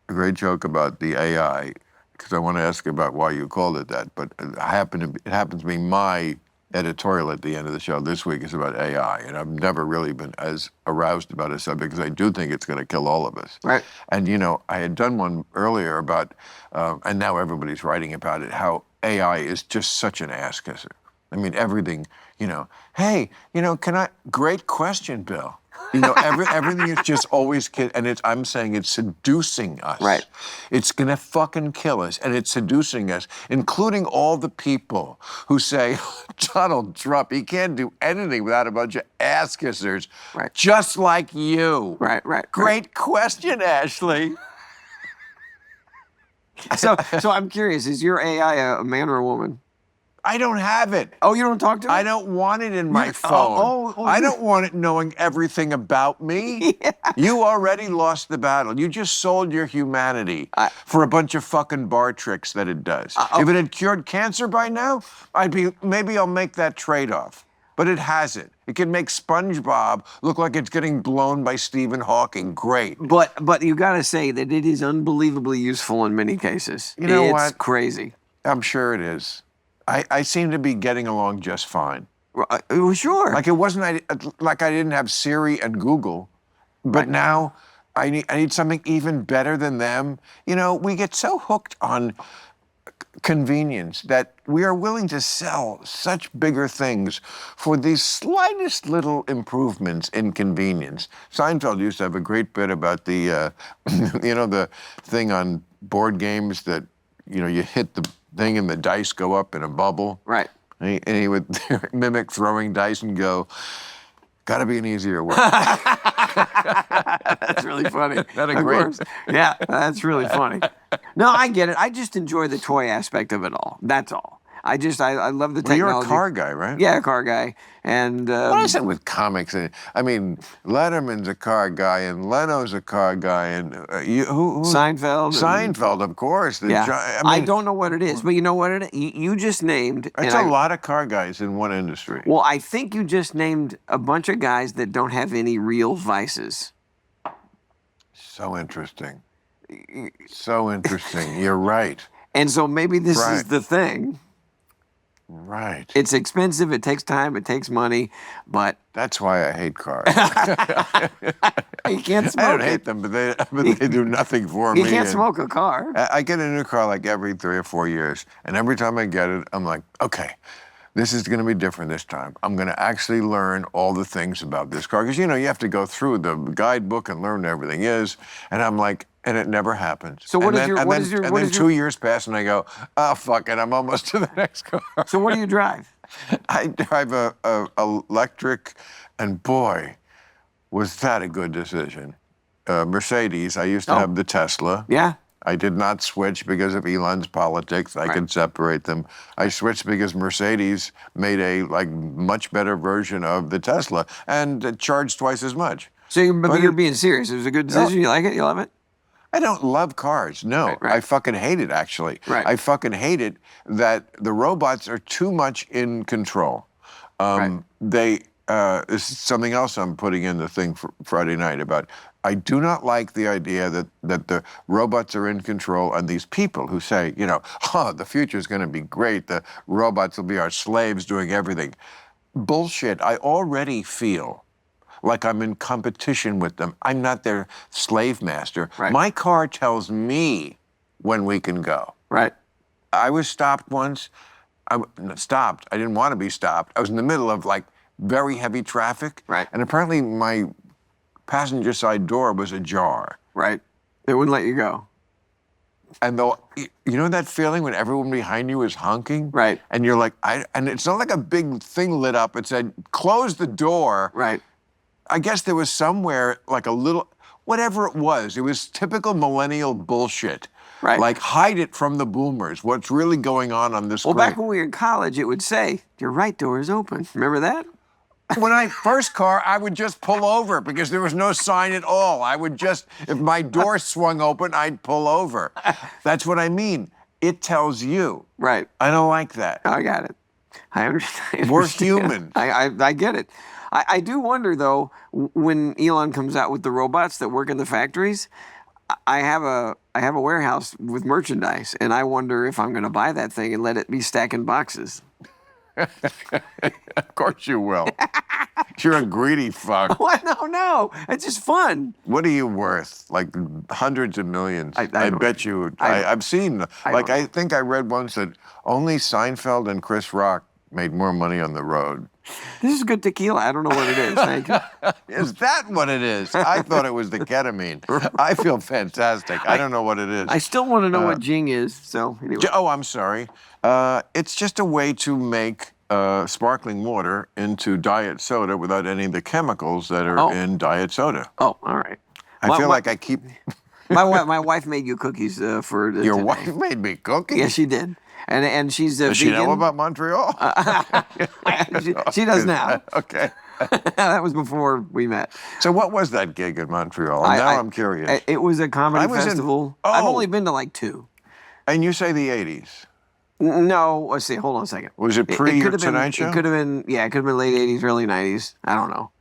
a great joke about the AI because I want to ask you about why you called it that. But it happens to be my editorial at the end of the show this week is about AI, and I've never really been as aroused about a subject because I do think it's going to kill all of us. Right. And you know, I had done one earlier about, and now everybody's writing about it, how AI is just such an ass kisser. I mean, everything. You know, hey, you know, great question, Bill. You know, everything is just always and I'm saying it's seducing us. Right. It's gonna fucking kill us, and it's seducing us, including all the people who say Donald Trump, he can't do anything without a bunch of ass kissers, Right. just like you. Right. Great question, Ashley. So I'm curious, is your AI a man or a woman? I don't have it. Oh, you don't talk to it? I don't want it in my You- phone. I you- don't want it knowing everything about me. Yeah. You already lost the battle. You just sold your humanity for a bunch of fucking bar tricks that it does. If it had cured cancer by now, maybe I'll make that trade-off. But it hasn't. It can make SpongeBob look like it's getting blown by Stephen Hawking. Great. But you got to say that it is unbelievably useful in many cases. You know it's what? Crazy. I'm sure it is. I seem to be getting along just fine. Well, sure. Like it wasn't like I didn't have Siri and Google, but now I need something even better than them. You know, we get so hooked on convenience that we are willing to sell such bigger things for these slightest little improvements in convenience. Seinfeld used to have a great bit about the, you know, the thing on board games that, you know, you hit the thing and the dice go up in a bubble. Right. And he would mimic throwing dice and go, gotta be an easier way. That's really funny. That a Of great- course. Yeah, that's really funny. No, I get it. I just enjoy the toy aspect of it all. That's all. I love the Well, you're technology. a car guy, right? Yeah, a car guy. And What is it with comics? I mean, Letterman's a car guy, and Leno's a car guy, and who? Seinfeld. Seinfeld, of course. Yeah. I don't know what it is, but you know what it is? You just named. It's a lot of car guys in one industry. Well, I think you just named a bunch of guys that don't have any real vices. So interesting. So interesting. You're right. And so maybe this is Right. the thing. Right. It's expensive, it takes time, it takes money, but That's why I hate cars. you can't smoke I don't it. hate them, but they do nothing for me. You can't and smoke a car. I get a new car like every 3 or 4 years, and every time I get it, I'm like, okay, this is going to be different this time. I'm going to actually learn all the things about this car. Because, you know, you have to go through the guidebook and learn what everything is. And I'm like, and it never happens. So what and is then, your- and what then, is your- and what then is your- 2 years pass, and I go, oh, fuck it, I'm almost to the next car. So what do you drive? I drive a electric, and boy, was that a good decision. Mercedes, I used to have the Tesla. Yeah. I did not switch because of Elon's politics. I could separate them. I switched because Mercedes made a much better version of the Tesla and it charged twice as much. So you're being serious. It was a good decision. You like it? You love it? I don't love cars. No, Right. I fucking hate it, actually. Right. I fucking hate it that the robots are too much in control. This is something else I'm putting in the thing for Friday night about. I do not like the idea that the robots are in control and these people who say, you know, the future is going to be great. The robots will be our slaves doing everything. Bullshit. I already feel like I'm in competition with them. I'm not their slave master. Right. My car tells me when we can go. Right. I was stopped once stopped. I didn't want to be stopped. I was in the middle of like very heavy traffic. Right. And apparently my passenger side door was ajar. Right. They wouldn't let you go. And though, you know that feeling when everyone behind you is honking? Right. And you're like, and it's not like a big thing lit up. It said, close the door. Right. I guess there was somewhere like a little, whatever it was typical millennial bullshit. Right. Like, hide it from the boomers. What's really going on this Well, screen? back when we were in college, it would say, your right door is open. Remember that? When first car, I would just pull over because there was no sign at all. I would just, if my door swung open, I'd pull over. That's what I mean. It tells you. Right. I don't like that. I got it. I understand. We're human. I get it. I do wonder, though, when Elon comes out with the robots that work in the factories, I have a warehouse with merchandise, and I wonder if I'm going to buy that thing and let it be stacking boxes. Of course you will. You're a greedy fuck. What? No. It's just fun. What are you worth? Like hundreds of millions. I bet you. I've seen. I think I read once that only Seinfeld and Chris Rock made more money on the road. This is good tequila. I don't know what it is. Thank you. Is that what it is? I thought it was the ketamine. I feel fantastic. I don't know what it is. I still want to know what Jing is. So anyway. Oh, I'm sorry. It's just a way to make sparkling water into diet soda without any of the chemicals that are in diet soda. Oh, all right. I feel like I keep. My wife made you cookies for Your today. wife made me cookies? Yeah, she did. And she's Does vegan. she know about Montreal? she does now. Okay. That was before we met. So what was that gig in Montreal? Now I'm curious. It was a comedy I was in- festival. Oh. I've only been to like 2. And you say the 80s. No, let's see. Hold on a second. Was it pre your Tonight Show? It could have been, yeah, it could have been late 80s, early 90s. I don't know.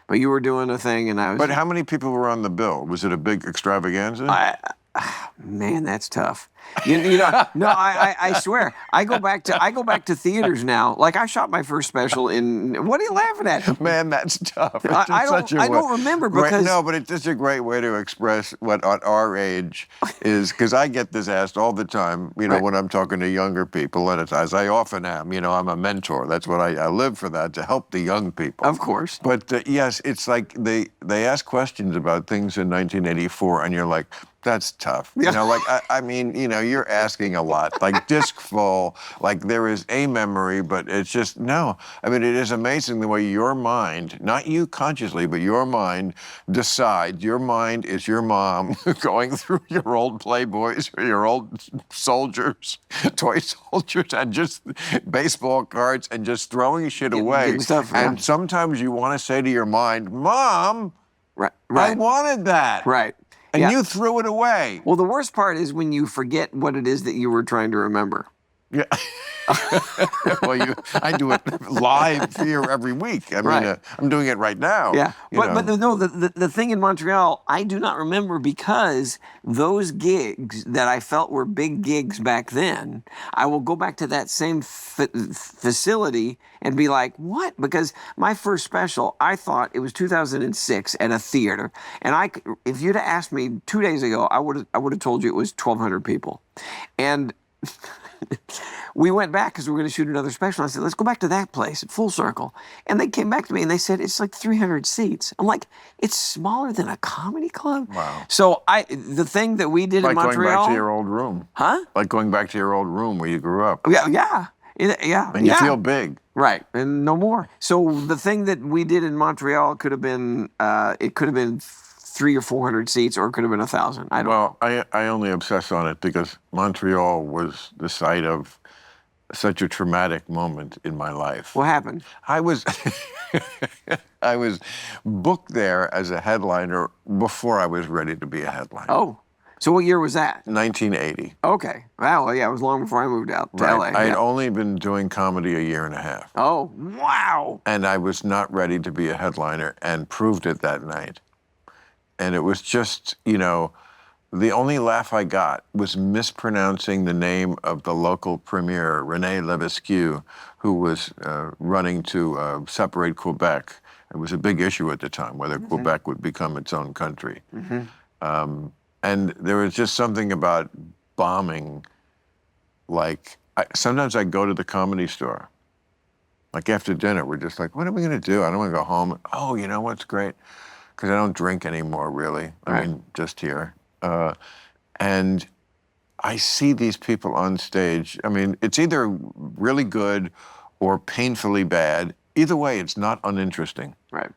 But you were doing a thing and I was... But how many people were on the bill? Was it a big extravaganza? Man, that's tough. You know, no, I swear. I go back to theaters now. Like I shot my first special in. What are you laughing at? Man, that's tough. I don't remember because no, but it's just a great way to express what at our age is. Because I get this asked all the time. You know, when I'm talking to younger people, and as I often am. You know, I'm a mentor. That's what I live for. That to help the young people. Of course. But yes, it's like they ask questions about things in 1984, and you're like. That's tough. You know, like, I mean, you know, you're asking a lot. Like, disc full, like, there is a memory, but it's just, no. I mean, it is amazing the way your mind, not you consciously, but your mind decides. Your mind is your mom going through your old Playboys or your old soldiers, toy soldiers, and just baseball cards and just throwing shit away. And sometimes you want to say to your mind, Mom, I wanted that. Right. And you threw it away. Well, the worst part is when you forget what it is that you were trying to remember. Yeah. Well, I do it live here every week. I mean, I'm doing it right now. Yeah, but the thing in Montreal, I do not remember because those gigs that I felt were big gigs back then, I will go back to that same facility and be like, what? Because my first special, I thought it was 2006 at a theater, and if you'd have asked me 2 days ago, I would have told you it was 1,200 people, and. We went back because we were going to shoot another special. I said, let's go back to that place at Full Circle. And they came back to me and they said, it's like 300 seats. I'm like, it's smaller than a comedy club? Wow. So the thing that we did in Montreal. Like going back to your old room. Huh? Like going back to your old room where you grew up. Yeah. And you feel big. Right. And no more. So the thing that we did in Montreal could have been, 300 or 400 seats, or it could have been 1,000. I don't know. Well, I only obsess on it because Montreal was the site of such a traumatic moment in my life. What happened? I was booked there as a headliner before I was ready to be a headliner. Oh. So what year was that? 1980. Okay. Wow. Well, yeah, it was long before I moved out to LA. I had only been doing comedy a year and a half. Oh, wow. And I was not ready to be a headliner and proved it that night. And it was just, you know, the only laugh I got was mispronouncing the name of the local premier, René Lebesgue, who was running to separate Quebec. It was a big issue at the time, whether Quebec would become its own country. And there was just something about bombing, like sometimes I go to the Comedy Store. Like after dinner, we're just like, what are we going to do? I don't want to go home. Oh, you know what's great? Because I don't drink anymore, really. I mean, just here. And I see these people on stage. I mean, it's either really good or painfully bad. Either way, it's not uninteresting. Right.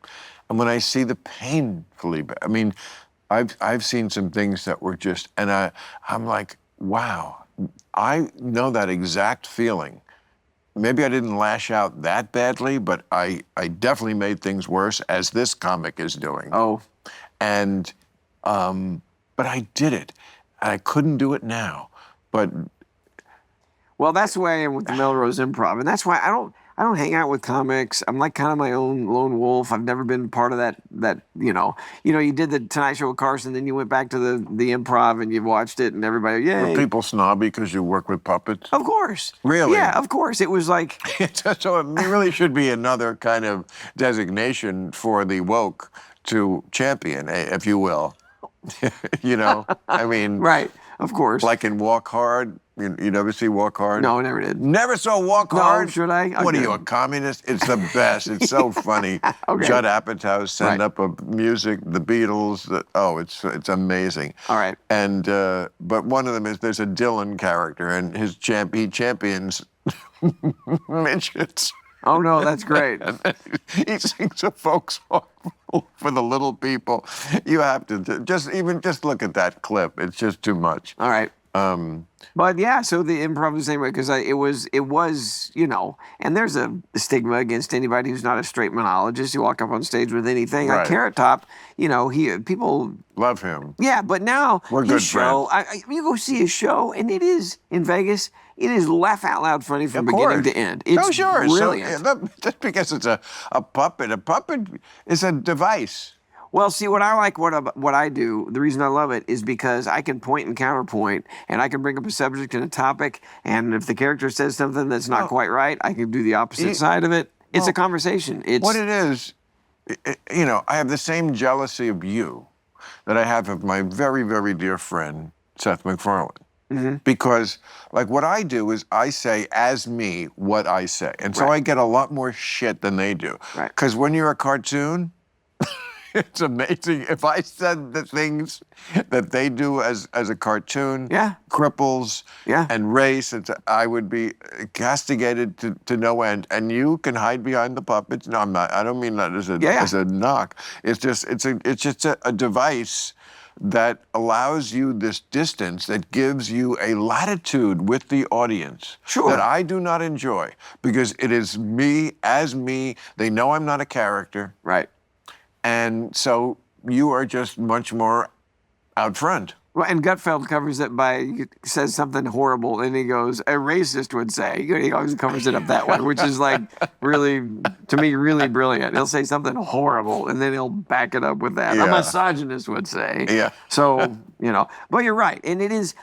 And when I see the painfully bad, I mean, I've seen some things that were just, and I'm like, wow, I know that exact feeling. Maybe I didn't lash out that badly, but I definitely made things worse, as this comic is doing. Oh. And, but I did it. And I couldn't do it now. But Well, that's the way I am with the Melrose Improv, and that's why I don't hang out with comics. I'm like kind of my own lone wolf. I've never been part of that you did the Tonight Show with Carson, then you went back to the Improv and you watched it, and everybody, yay. were people snobby because you work with puppets? Of course. Really? Yeah, of course. It was like So it really should be another kind of designation for the woke to champion, if you will. I mean, right. Of course. like in Walk Hard. You never see Walk Hard? No, I never did. Never saw Walk Hard? Should I? What are you, a communist? It's the best. It's so funny. Okay. Judd Apatow send Right. up a music, the Beatles. It's amazing. All right. And but one of them is there's a Dylan character, and he champions midgets. Oh no, that's great. He sings a folk song for the little people. You have to just look at that clip. It's just too much. All right. But yeah, so the Improv was the same way, because it was, and there's a stigma against anybody who's not a straight monologist. You walk up on stage with anything. Right. Like Carrot Top, people Love him. Yeah, but now We're his good show, you go see his show, and it is in Vegas. It is laugh out loud funny from beginning to end. It's sure. brilliant. So, just because it's a puppet is a device. Well, see, what I like, what I do, the reason I love it is because I can point and counterpoint, and I can bring up a subject and a topic, and if the character says something that's not quite right, I can do the opposite side of it. It's a conversation. It's what it is. I have the same jealousy of you that I have of my very, very dear friend Seth MacFarlane. Mm-hmm. Because, like, what I do is I say, as me, what I say. And so I get a lot more shit than they do. Right. Because when you're a cartoon, it's amazing. If I said the things that they do as a cartoon, cripples and race, I would be castigated to no end. And you can hide behind the puppets. No, I'm not. I don't mean that as a knock. It's just a device that allows you this distance, that gives you a latitude with the audience that I do not enjoy, because it is me as me. They know I'm not a character. Right. And so you are just much more out front. Well, and Gutfeld covers it he says something horrible, and he goes, a racist would say. He always covers it up that way, which is like really, to me, really brilliant. He'll say something horrible, and then he'll back it up with that. Yeah. A misogynist would say. Yeah. So, but you're right. And it is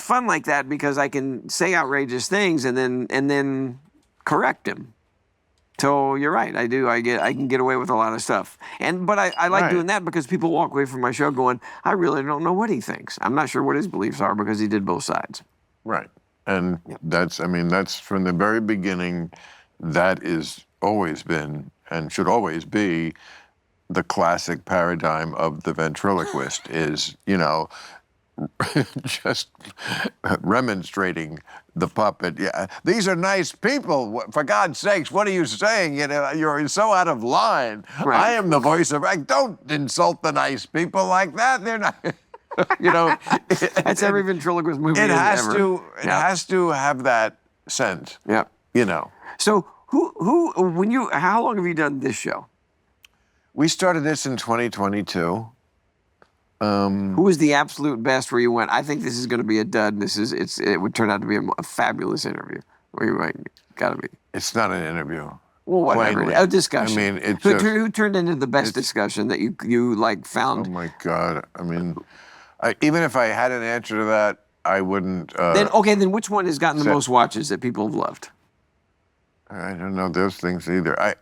fun like that, because I can say outrageous things and then correct him. So you're right. I do. I can get away with a lot of stuff. But I like doing that, because people walk away from my show going, I really don't know what he thinks. I'm not sure what his beliefs are, because he did both sides. Right. And that's from the very beginning, that is always been and should always be the classic paradigm of the ventriloquist is, just remonstrating the puppet. Yeah, these are nice people. For God's sakes, what are you saying? You're so out of line. Right. I am the voice of. Don't insult the nice people like that. They're not. That's every ventriloquist movie. It has ever. to. It has to have that sense. Yeah. So how long have you done this show? We started this in 2022. Who was the absolute best where you went, I think this is going to be a dud, and it would turn out to be a fabulous interview? Where you went, gotta be. It's not an interview. Well, whatever. Plainly. A discussion. I mean, it's who turned into the best discussion that you like found? Oh my God! I mean, even if I had an answer to that, I wouldn't. Then which one has gotten the most watches that people have loved? I don't know those things either.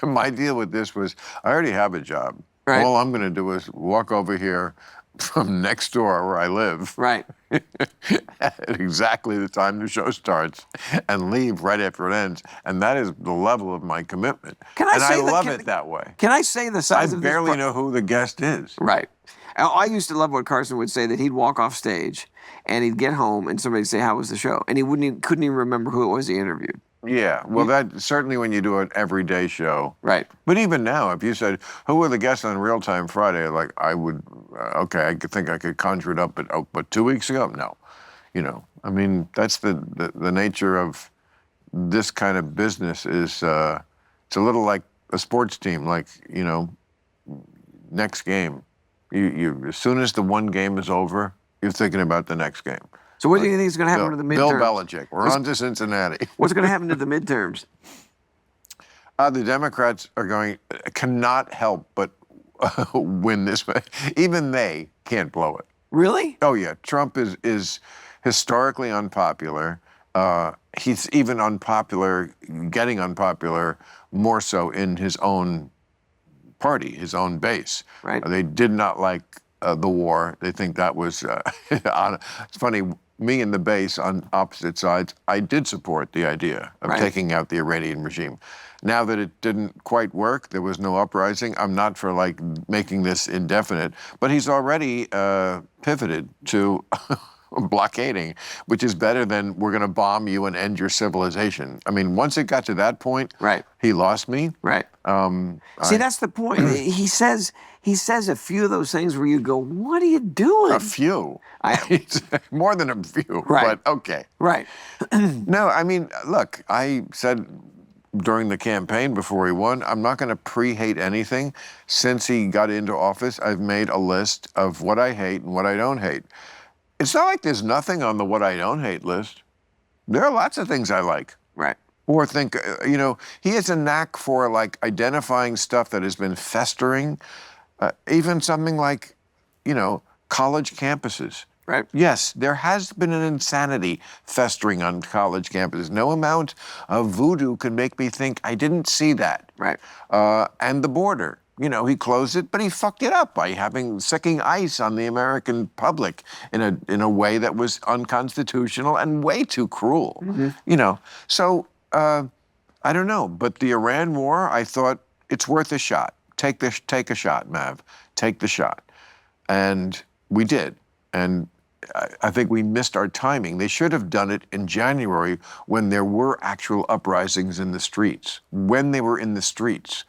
My deal with this was I already have a job. Right. All I'm going to do is walk over here, from next door where I live Right. at exactly the time the show starts and leave right after it ends. And that is the level of my commitment. Can I and say I that- love can- it that way. Can I say the size I of this barely know who the guest is. Right. I used to love what Carson would say, that he'd walk off stage and he'd get home and somebody'd say, "How was the show?" And he couldn't even remember who it was he interviewed. Yeah, well, that certainly when you do an everyday show. Right. But even now, if you said, who were the guests on Real Time Friday, like I would, okay, I could think I could conjure it up, but 2 weeks ago, no. You know, I mean, that's the nature of this kind of business is, it's a little like a sports team, like, you know, next game. You as soon as the one game is over, you're thinking about the next game. So what do you think is going to happen to the midterms? Bill Belichick. We're on to Cincinnati. What's going to happen to the midterms? The Democrats cannot help but win this. Even they can't blow it. Really? Oh yeah, Trump is historically unpopular. He's even unpopular, getting unpopular more so in his own party, his own base. Right. They did not like the war. They think that was it's funny. Me and the base on opposite sides, I did support the idea of taking out the Iranian regime. Now that it didn't quite work, there was no uprising. I'm not for like making this indefinite, but he's already pivoted to blockading, which is better than we're going to bomb you and end your civilization. I mean, once it got to that point, he lost me. Right. See, that's the point. He says a few of those things where you go, "What are you doing?" A few. More than a few. Right. But okay. Right. No, I mean, look, I said during the campaign before he won, I'm not going to pre-hate anything. Since he got into office, I've made a list of what I hate and what I don't hate. It's not like there's nothing on the what I don't hate list. There are lots of things I like. Right. Or think, you know, he has a knack for like identifying stuff that has been festering, even something like, you know, college campuses. Right. Yes, there has been an insanity festering on college campuses. No amount of voodoo can make me think I didn't see that. Right. And the border. You know, he closed it, but he fucked it up by sicking ice on the American public in a way that was unconstitutional and way too cruel. Mm-hmm. You know, so I don't know. But the Iran war, I thought it's worth a shot. Take a shot, Mav. Take the shot, and we did. And I think we missed our timing. They should have done it in January when there were actual uprisings in the streets. When they were in the streets.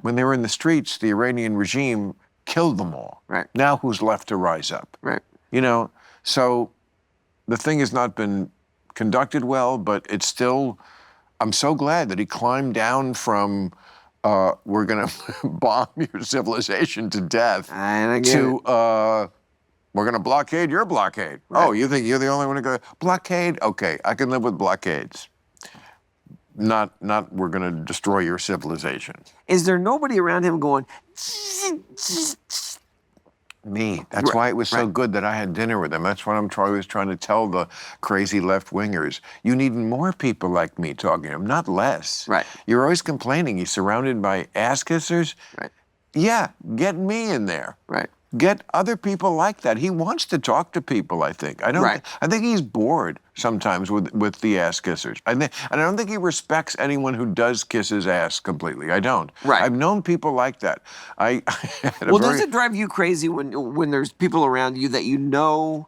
When they were in the streets, the Iranian regime killed them all. Right. Now who's left to rise up? Right. You know, so the thing has not been conducted well, but it's still, I'm so glad that he climbed down from we're going to bomb your civilization to death to we're going to blockade your blockade. Right. Oh, you think you're the only one who go blockade? Okay, I can live with blockades. Not we're going to destroy your civilization. Is there nobody around him going, Me. That's why it was so good that I had dinner with him. That's what I'm always trying to tell the crazy left-wingers. You need more people like me talking to him, not less. Right. You're always complaining. He's surrounded by ass-kissers. Right. Yeah, get me in there. Right. Get other people like that. He wants to talk to people, I think. I think he's bored sometimes with the ass kissers. And I don't think he respects anyone who does kiss his ass completely. I don't. Right. I've known people like that. Does it drive you crazy when there's people around you that you know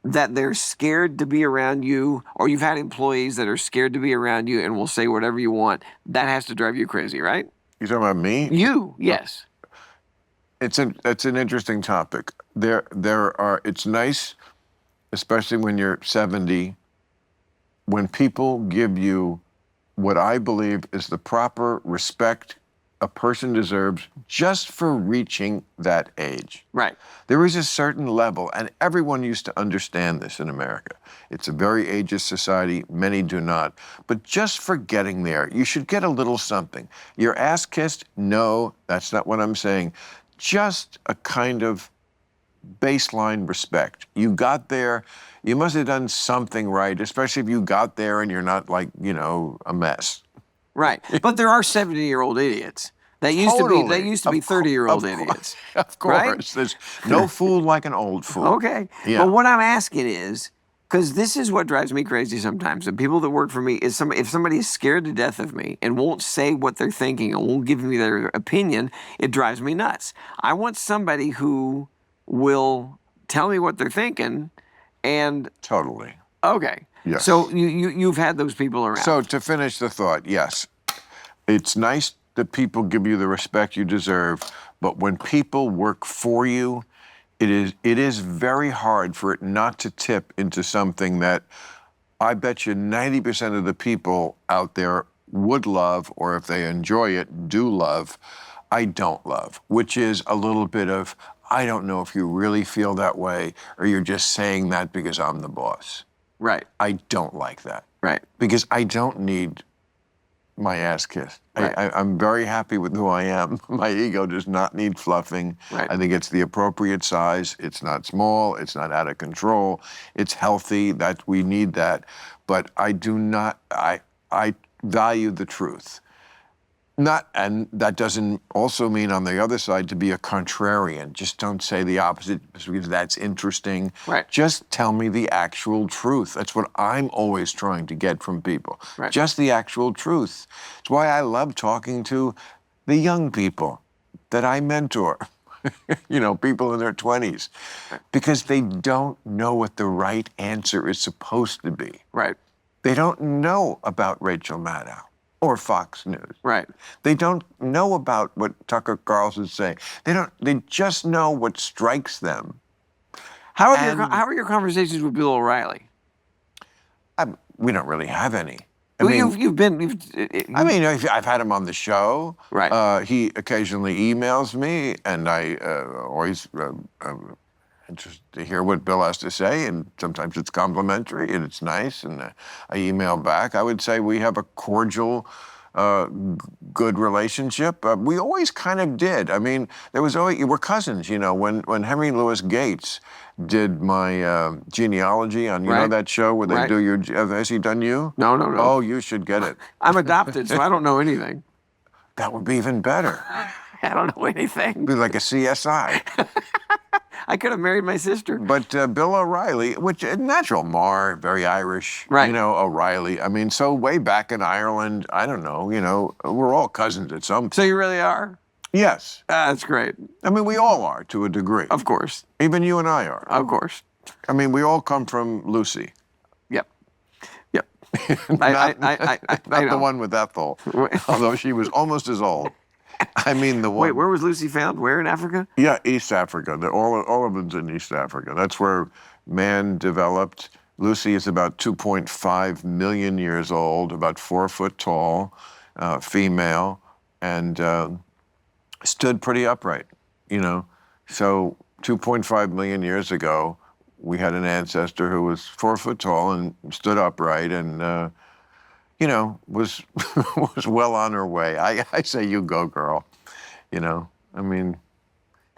that they're scared to be around you, or you've had employees that are scared to be around you and will say whatever you want? That has to drive you crazy, right? You talking about me? You, yes. It's an interesting topic. It's nice, especially when you're 70, when people give you what I believe is the proper respect a person deserves just for reaching that age. Right. There is a certain level, and everyone used to understand this in America. It's a very ageist society. Many do not. But just for getting there, you should get a little something. Your ass kissed? No, that's not what I'm saying. Just a kind of baseline respect. You got there, you must have done something right, especially if you got there and you're not like, you know, a mess. Right. But there are 70-year-old idiots That used to be Totally. 30-year-old idiots. Of right? course. There's no fool like an old fool. Okay. Yeah. But what I'm asking is, because this is what drives me crazy sometimes. The people that work for me is if somebody is scared to death of me and won't say what they're thinking and won't give me their opinion, it drives me nuts. I want somebody who will tell me what they're thinking and Totally. okay. Yes. So you've had those people around. So to finish the thought, yes, it's nice that people give you the respect you deserve, but when people work for you, it is very hard for it not to tip into something that I bet you 90% of the people out there would love, or if they enjoy it, do love, I don't love, which is a little bit of, I don't know if you really feel that way, or you're just saying that because I'm the boss. Right. I don't like that. Right. Because I don't need my ass kissed. Right. I'm very happy with who I am. My ego does not need fluffing. Right. I think it's the appropriate size. It's not small. It's not out of control. It's healthy. That we need that. But I do not. I value the truth. Not, and that doesn't also mean on the other side to be a contrarian. Just don't say the opposite because that's interesting. Right. Just tell me the actual truth. That's what I'm always trying to get from people. Right. Just the actual truth. It's why I love talking to the young people that I mentor. You know, people in their 20s. Because they don't know what the right answer is supposed to be. Right. They don't know about Rachel Maddow or Fox News. Right. They don't know about what Tucker Carlson's saying. They just know what strikes them. How are your conversations with Bill O'Reilly? We don't really have any. I mean, I've had him on the show. Right. He occasionally emails me, and I always interested to hear what Bill has to say, and sometimes it's complimentary, and it's nice, and I email back. I would say we have a cordial, good relationship. We always kind of did. I mean, we're cousins, you know. When Henry Louis Gates did my genealogy on, you know, that show where they do your, has he done you? No. Oh, you should get it. I'm adopted, so I don't know anything. That would be even better. I don't know anything. It'd be like a CSI. I could have married my sister. But Bill O'Reilly, which natural, Maher, very Irish, right. You know, O'Reilly. I mean, so way back in Ireland, I don't know, you know, we're all cousins at some point. So you really are? Yes. That's great. I mean, we all are to a degree. Of course. Even you and I are. Of course. I mean, we all come from Lucy. Yep. Not I the one with Ethel, although she was almost as old. I mean the one. Wait, where was Lucy found? Where in Africa? Yeah, East Africa. All of them's in East Africa. That's where man developed. Lucy is about 2.5 million years old, about 4 foot tall, female, and stood pretty upright, you know. So 2.5 million years ago, we had an ancestor who was 4 foot tall and stood upright and, you know, was well on her way. I say you go, girl. You know, I mean,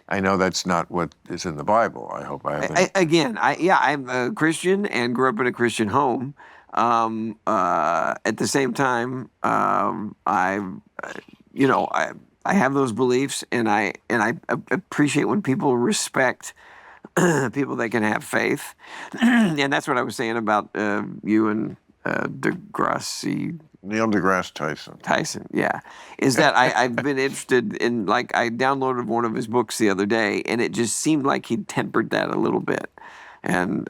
I know that's not what is in the Bible. I hope I haven't. I'm a Christian and grew up in a Christian home. At the same time, I have those beliefs, and I appreciate when people respect people that can have faith, and that's what I was saying about you and deGrasse. Neil deGrasse Tyson. Tyson, yeah. Is that I've been interested in, like, I downloaded one of his books the other day, and it just seemed like he'd tempered that a little bit. And,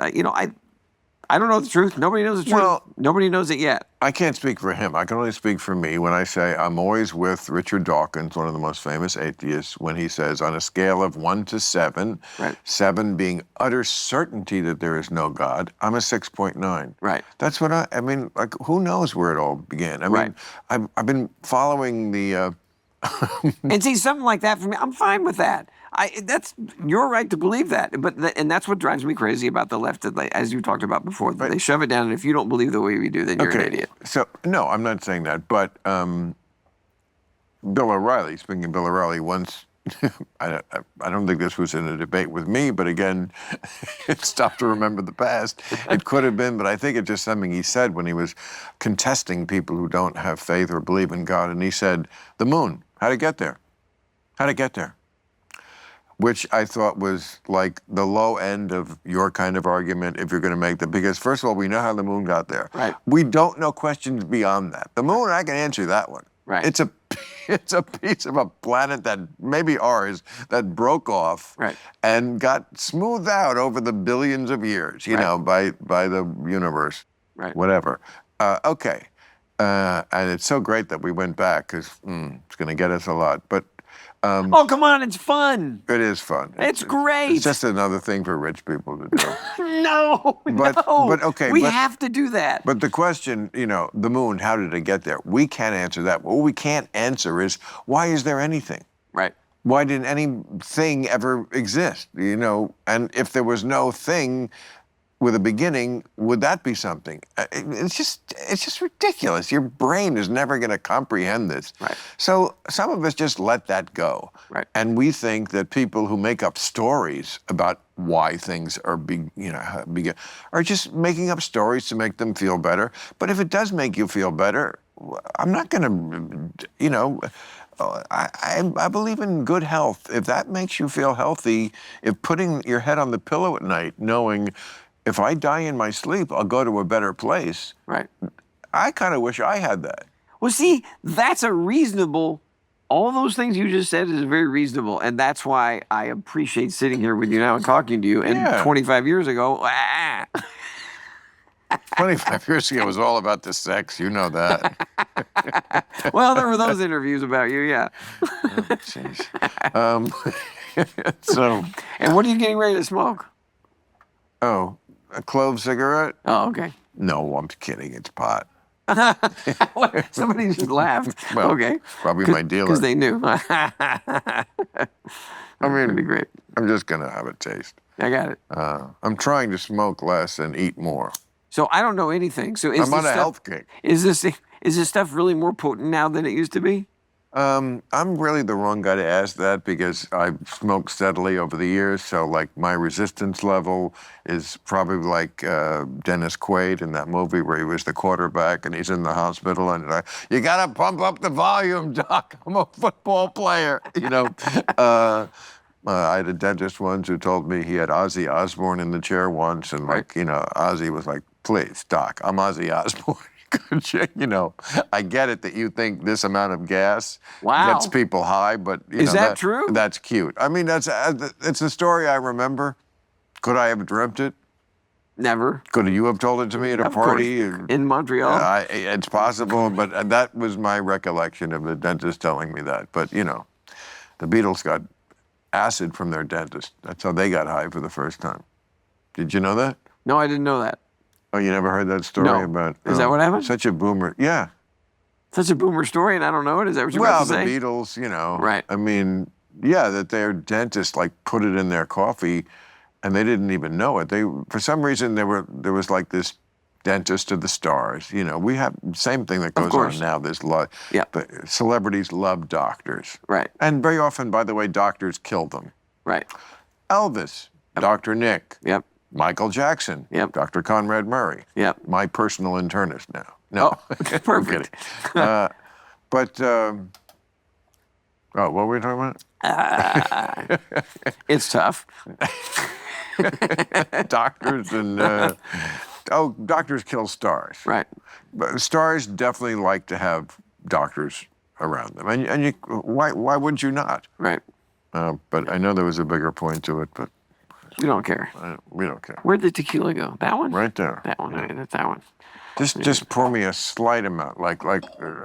I don't know the truth. Nobody knows the truth. Well, nobody knows it yet. I can't speak for him. I can only speak for me when I say I'm always with Richard Dawkins, one of the most famous atheists, when he says on a scale of 1 to 7, right. 7 being utter certainty that there is no God, I'm a 6.9. Right. That's what I mean, like, who knows where it all began? I mean, right. I've been following the... And see, something like that for me, I'm fine with that. That's your right to believe that, and that's what drives me crazy about the left. As you talked about before, they shove it down, and if you don't believe the way we do, then you're an idiot. So no, I'm not saying that. But Bill O'Reilly, speaking of Bill O'Reilly, once I don't think this was in a debate with me, but again, it's tough to remember the past. It could have been, but I think it's just something he said when he was contesting people who don't have faith or believe in God, and he said, "The moon, how'd it get there?" How'd it get there? Which I thought was like the low end of your kind of argument if you're going to make them. Because first of all, we know how the moon got there. Right. We don't know questions beyond that. The moon, I can answer that one. Right. It's a piece of a planet that maybe ours that broke off right. and got smoothed out over the billions of years, you know, by the universe. Right. Whatever. Okay. And it's so great that we went back because it's going to get us a lot. But oh, come on, it's fun. it is fun. It's great. It's just another thing for rich people to do. No. But okay. We have to do that. But the question, you know, the moon, how did it get there? We can't answer that. What we can't answer is, why is there anything? Right. Why didn't anything ever exist? You know, and if there was no thing with a beginning, would that be something? It's just ridiculous. Your brain is never going to comprehend this. Right. So some of us just let that go. Right. And we think that people who make up stories about why things are are just making up stories to make them feel better. But if it does make you feel better, I'm not going to, you know. I believe in good health. If that makes you feel healthy, if putting your head on the pillow at night, knowing if I die in my sleep, I'll go to a better place. Right. I kind of wish I had that. Well, see, that's a reasonable, all those things you just said is very reasonable. And that's why I appreciate sitting here with you now and talking to you. And 25 years ago, 25 years ago was all about the sex. You know that. Well, there were those interviews about you, yeah. Jeez. So. And what are you getting ready to smoke? Oh, a clove cigarette? Oh, okay. No, I'm kidding. It's pot. Somebody just laughed. Well, okay. Probably my dealer. Because they knew. I mean, That'd be great. I'm just going to have a taste. I got it. I'm trying to smoke less and eat more. So I don't know anything. So I'm on a health kick. Is this stuff really more potent now than it used to be? I'm really the wrong guy to ask that because I've smoked steadily over the years. So, like, my resistance level is probably like Dennis Quaid in that movie where he was the quarterback and he's in the hospital and you got to pump up the volume, Doc. I'm a football player, you know. I had a dentist once who told me he had Ozzy Osbourne in the chair once, and like, you know, Ozzy was like, "Please, Doc, I'm Ozzy Osbourne." You know, I get it that you think this amount of gas gets people high, but you is know, that true? That's cute. I mean, it's a story I remember. Could I have dreamt it? Never. Could you have told it to me at a party? In Montreal? It's possible, but that was my recollection of the dentist telling me that. But, you know, the Beatles got acid from their dentist. That's how they got high for the first time. Did you know that? No, I didn't know that. Oh, you never heard that story about... Is that what happened? Such a boomer. Yeah. Such a boomer story, and I don't know it. Is that what you're about to say? Well, the Beatles, you know. Right. I mean, yeah, that their dentist, like, put it in their coffee, and they didn't even know it. For some reason, there was, like, this dentist of the stars. You know, we have the same thing that goes on now. There's a lot. Yeah. But celebrities love doctors. Right. And very often, by the way, doctors kill them. Right. Elvis, Dr. Nick. Yep. Michael Jackson. Yep. Dr. Conrad Murray. Yep. My personal internist now. No. Oh, perfect. But, what were we talking about? It's tough. Doctors and, doctors kill stars. Right. But stars definitely like to have doctors around them. And why would you not? Right. But I know there was a bigger point to it, but... We don't care. We don't care. Where'd the tequila go? That one? Right there. That one. Yeah. That's that one. Just pour me a slight amount. Like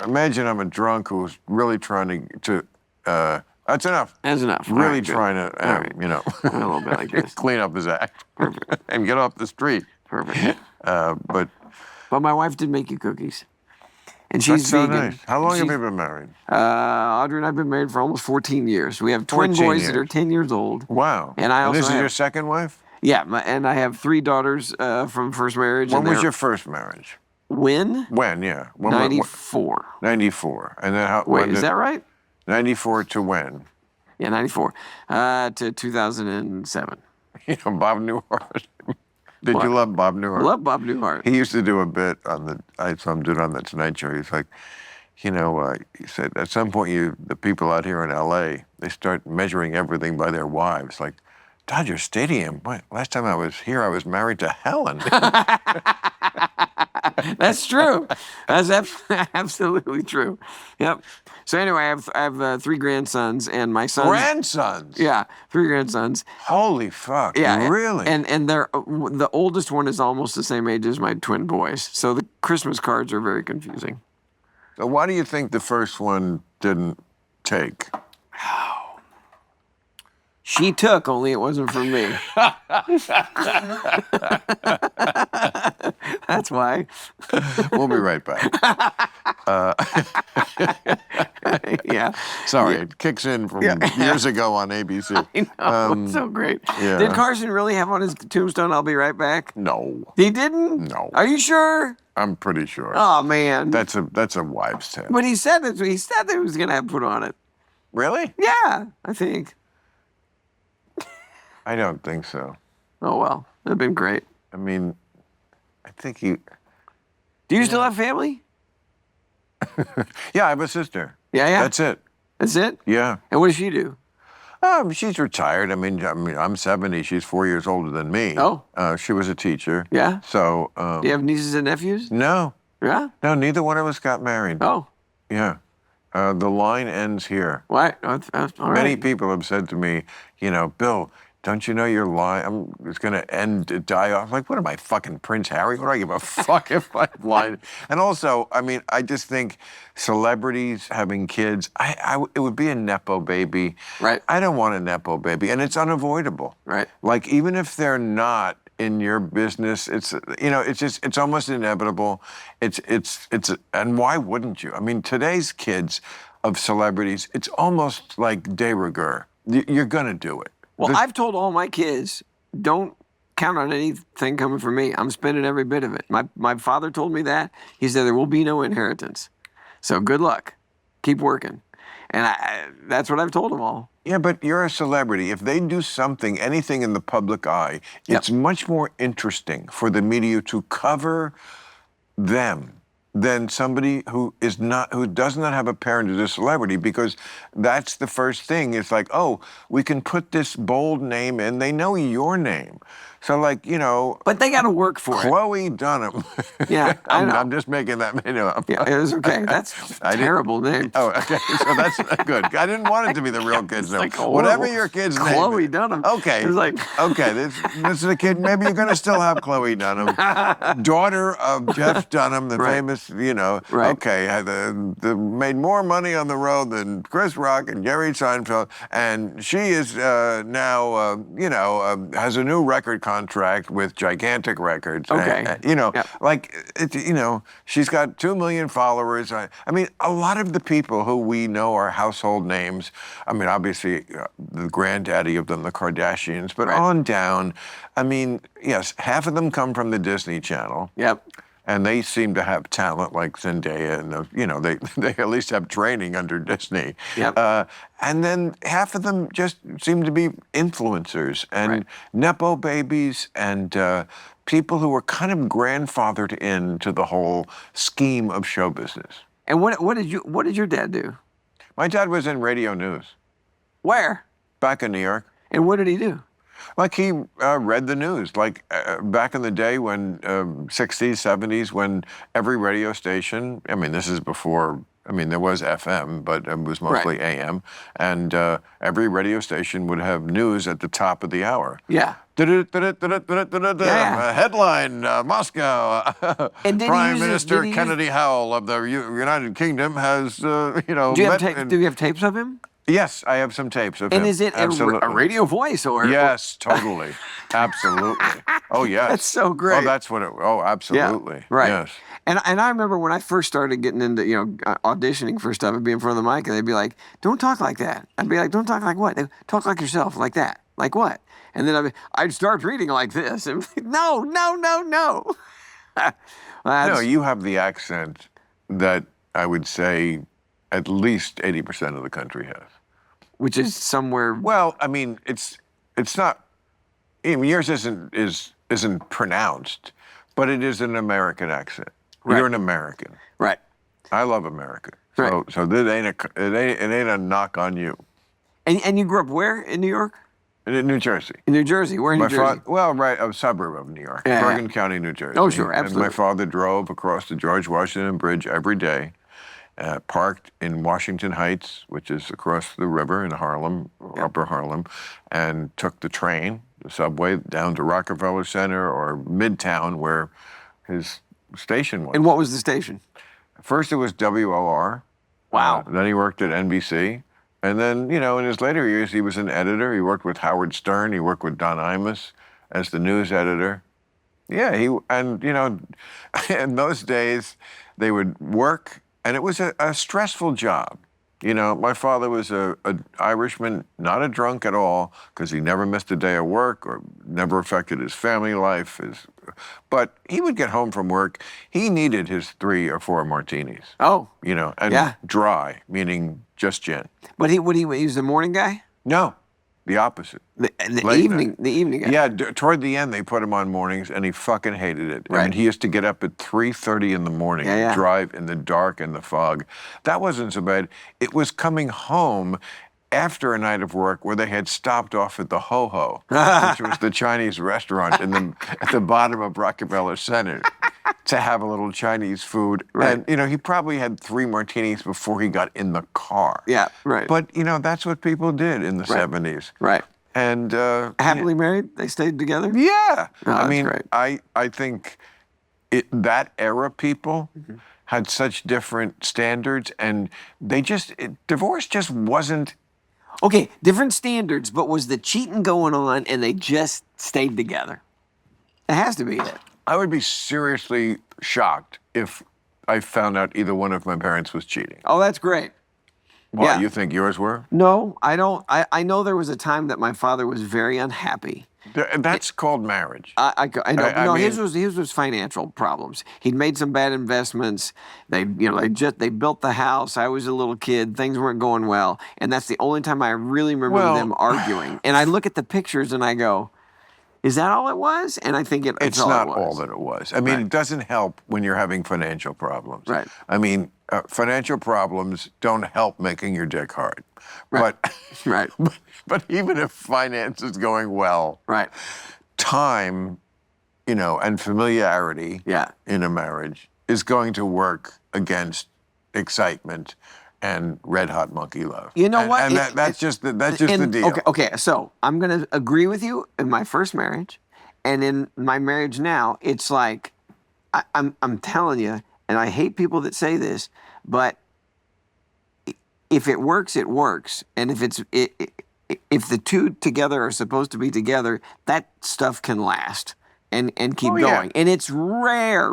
imagine I'm a drunk who's really trying to that's enough. That's enough. Really right, trying to, you know, a little bit like this. clean up his act. Perfect. And get off the street. Perfect. But my wife did make you cookies. And she's that's so vegan. nice. How long have you been married? Audrey and I have been married for almost 14 years. We have twin 14 boys years. that are 10 years old. Wow. And I also this is have, your second wife? Yeah, and I have 3 daughters from first marriage. When was your first marriage? When? When, yeah. 94. 94. And then how? Wait, is that right? 94 to when? Yeah, 94. To 2007. You know, Bob Newhart. Did you love Bob Newhart? I love Bob Newhart. He used to do a bit on I saw him do it on the Tonight Show. He's like, he said at some point the people out here in L.A. they start measuring everything by their wives. Like Dodger Stadium. Last time I was here, I was married to Helen. That's true. That's absolutely true. Yep. So anyway, I have 3 grandsons, and my sons. Grandsons. Yeah, 3 grandsons. Holy fuck! Yeah, really? And they're the oldest one is almost the same age as my twin boys. So the Christmas cards are very confusing. So why do you think the first one didn't take? She took, only it wasn't for me. That's why. We'll be right back. Yeah. Sorry, it kicks in from years ago on ABC. I know, it's so great. yeah. Did Carson really have on his tombstone, "I'll be right back"? No. He didn't? No. Are you sure? I'm pretty sure. Oh, man. That's a wives' tale. But he said that he was going to have put on it. Really? Yeah, I think. I don't think so. Oh, well. That'd been great. I mean, I think he... Do you still have family? Yeah, I have a sister. Yeah? That's it. That's it? Yeah. And what does she do? She's retired. I mean, I'm 70. She's 4 years older than me. Oh. She was a teacher. Yeah? So... Do you have nieces and nephews? No. Yeah? No, neither one of us got married. Oh. Yeah. The line ends here. What? All right. Many people have said to me, Bill, don't you know your line? It's going to die off. I'm like, what am I, fucking Prince Harry? What do I give a fuck if my line? And also, I mean, I just think celebrities having kids, it would be a Nepo baby. Right. I don't want a Nepo baby, and it's unavoidable. Right. Like, even if they're not in your business, it's almost inevitable. And why wouldn't you? I mean, today's kids of celebrities, it's almost like de rigueur. You're going to do it. Well, I've told all my kids, don't count on anything coming from me. I'm spending every bit of it. My father told me that. He said there will be no inheritance. So good luck. Keep working. And that's what I've told them all. Yeah, but you're a celebrity. If they do something, anything in the public eye, it's much more interesting for the media to cover them than somebody who does not have a parent who's a celebrity, because that's the first thing. It's like, oh, we can put this bold name in. They know your name. So, like, But they got to work for Chloe Dunham. Yeah, I'm just making that up. Yeah, it was okay. That's a terrible name. Oh, okay. So that's good. I didn't want it to be the real kid's name. Like Whatever your kid's name. Chloe Dunham. Okay. It was like... Okay, this is a kid. Maybe you're going to still have Chloe Dunham, daughter of Jeff Dunham, the famous, Right. Okay, made more money on the road than Chris Rock and Jerry Seinfeld, and she is now, has a new record contract with Gigantic Records. Okay. She's got 2 million followers. I mean, a lot of the people who we know are household names. I mean, obviously, the granddaddy of them, the Kardashians, but on down. I mean, yes, half of them come from the Disney Channel. Yep. And they seem to have talent like Zendaya, and they at least have training under Disney. Yep. And then half of them just seem to be influencers and Nepo babies and people who were kind of grandfathered into the whole scheme of show business. And what did your dad do? My dad was in radio news. Where? Back in New York. And what did he do? Like he read the news, like back in the day when 60s, 70s, when every radio station, I mean, this is before, there was FM, but it was mostly AM, and every radio station would have news at the top of the hour. Yeah. Headline, Moscow, Prime Minister Kennedy Howell of the United Kingdom has, Do you have tapes of him? Yes, I have some tapes of him. And is it a radio voice or? Yes, totally. Absolutely. Oh, yes. That's so great. Oh, that's what absolutely. Yeah, right. Yes. And I remember when I first started getting into, auditioning for stuff and being in front of the mic, and they'd be like, don't talk like that. I'd be like, don't talk like what? Talk like yourself, like that. Like what? And then I'd start reading like this. And no. No, you have the accent that I would say at least 80% of the country has. Which is somewhere. Well, I mean, it's not. Yours isn't pronounced, but it is an American accent. Right. You're an American. Right. I love America. Right. So it ain't a knock on you. And you grew up where in New York? In New Jersey. In New Jersey. Where in New Jersey? A suburb of New York, Yeah, Bergen yeah. County, New Jersey. Oh, sure, absolutely. And my father drove across the George Washington Bridge every day, parked in Washington Heights, which is across the river in Harlem, Upper Harlem, and took the train, the subway, down to Rockefeller Center or Midtown, where his station was. And what was the station? First, it was WOR. Wow. Then he worked at NBC. And then, in his later years, he was an editor. He worked with Howard Stern. He worked with Don Imus as the news editor. Yeah, in those days, they would work, and it was a stressful job. My father was a Irishman, not a drunk at all, because he never missed a day of work or never affected his family life. But he would get home from work. He needed his 3 or 4 martinis. Oh. And dry, meaning just gin. But he was the morning guy? No, the opposite. The evening guy. Yeah, toward the end, they put him on mornings, and he fucking hated it. Right. I mean, he used to get up at 3:30 in the morning, and drive in the dark and the fog. That wasn't so bad. It was coming home after a night of work where they had stopped off at the Ho Ho, which was the Chinese restaurant at the bottom of Rockefeller Center, to have a little Chinese food. Right. And, he probably had 3 martinis before he got in the car. Yeah, right. But, that's what people did in the 70s. Right. And happily married? They stayed together? Yeah. Oh, I mean, great. I think that era people had such different standards, and divorce just wasn't. Okay, different standards, but was the cheating going on and they just stayed together? It has to be it. I would be seriously shocked if I found out either one of my parents was cheating. Oh, that's great. Why, Yeah. you think yours were? No, I don't. I know there was a time that my father was very unhappy. That's called marriage. I know. I No, mean- his was financial problems. He'd made some bad investments. They built the house. I was a little kid. Things weren't going well, and that's the only time I really remember them arguing. And I look at the pictures and I go, "Is that all it was?" And I think It's all not it was. all that it was. I mean, it doesn't help when you're having financial problems. Right. I mean, financial problems don't help making your dick hard. Right. But, Right. but even if finance is going well, Right. time, and familiarity Yeah. in a marriage is going to work against excitement and red hot monkey love. You know And- what? And that's just the deal. Okay. So I'm gonna agree with you in my first marriage, and in my marriage now, it's like I'm telling you, and I hate people that say this, but if it works, it works, and if the two together are supposed to be together, that stuff can last and keep Oh, yeah. going, and it's rare.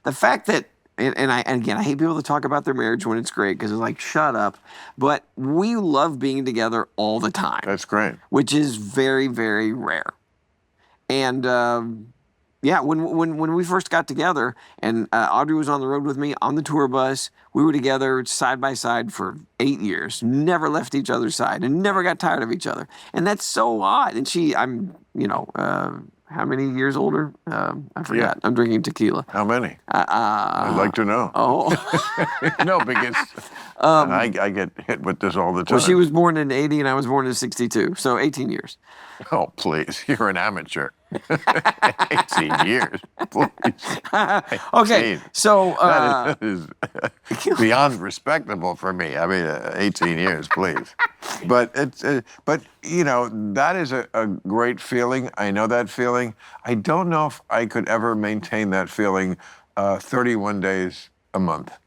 The fact that. And again, I hate people that talk about their marriage when it's great because it's like, shut up. But we love being together all the time, That's great. which is very, very rare. And when we first got together, and Audrey was on the road with me on the tour bus, we were together side by side for 8 years, never left each other's side, and never got tired of each other. And that's so odd. And I'm how many years older? I forgot. Yeah. I'm drinking tequila. How many? I'd like to know. Oh. No, because I get hit with this all the time. Well, she was born in 80 and I was born in 62, so 18 years. Oh, please. You're an amateur. 18 years. Please. Okay, 18. so That is beyond respectable for me. I mean, 18 years, please. But that is a great feeling. I know that feeling. I don't know if I could ever maintain that feeling 31 days a month.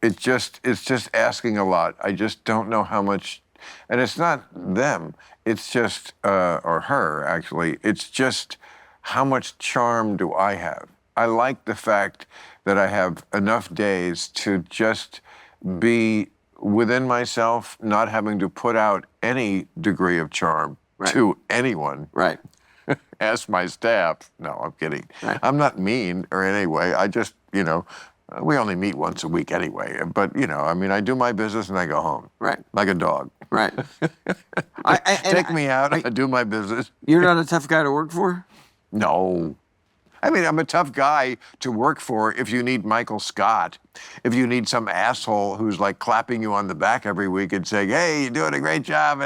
It's just asking a lot. I just don't know how much, and it's not them. It's just, or her actually. It's just how much charm do I have? I like the fact that I have enough days to just be within myself, not having to put out any degree of charm to anyone. right. Ask my staff. No, I'm kidding. Right. I'm not mean or in any way. I just, we only meet once a week anyway. But, I do my business and I go home. Right. Like a dog. Right. Take me out, I do my business. You're not a tough guy to work for? No. I mean, I'm a tough guy to work for if you need Michael Scott, if you need some asshole who's like clapping you on the back every week and saying, hey, you're doing a great job.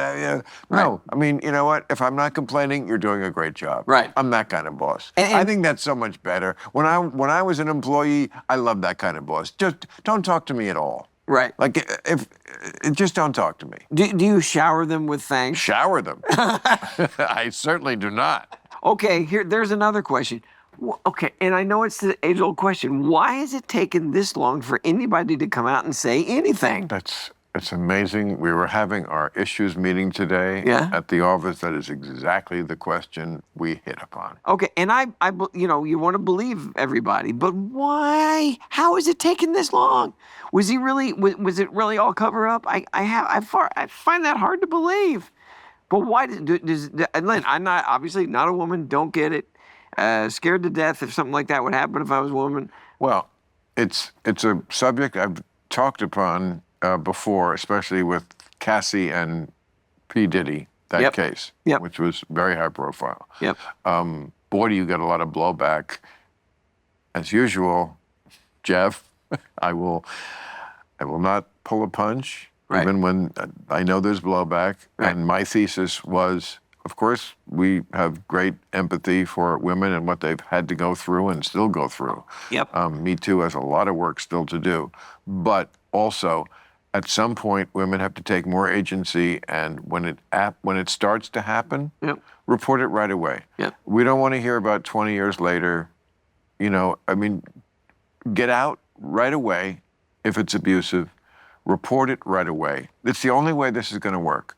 No, I mean, you know what? If I'm not complaining, you're doing a great job. Right. I'm that kind of boss. And I think that's so much better. When I was an employee, I loved that kind of boss. Just don't talk to me at all. Right. Like, if just don't talk to me. Do you shower them with thanks? Shower them. I certainly do not. Okay, there's another question. Okay, and I know it's the age-old question. Why has it taken this long for anybody to come out and say anything? It's amazing. We were having our issues meeting today at the office. That is exactly the question we hit upon. Okay, and you want to believe everybody, but why? How has it taken this long? Was he really? Was it really all cover up? I find that hard to believe. But why does Lynn? I'm not obviously not a woman. Don't get it. Scared to death if something like that would happen if I was a woman. Well, it's a subject I've talked upon before, especially with Cassie and P. Diddy, that case, which was very high profile. Yep. Boy, do you get a lot of blowback. As usual, Jeff, I will not pull a punch, even when I know there's blowback. Right. And my thesis was, of course, we have great empathy for women and what they've had to go through and still go through. Yep. Me Too has a lot of work still to do. But also, at some point, women have to take more agency, and when it starts to happen, report it right away. Yep. We don't want to hear about 20 years later. I mean, get out right away if it's abusive. Report it right away. It's the only way this is going to work,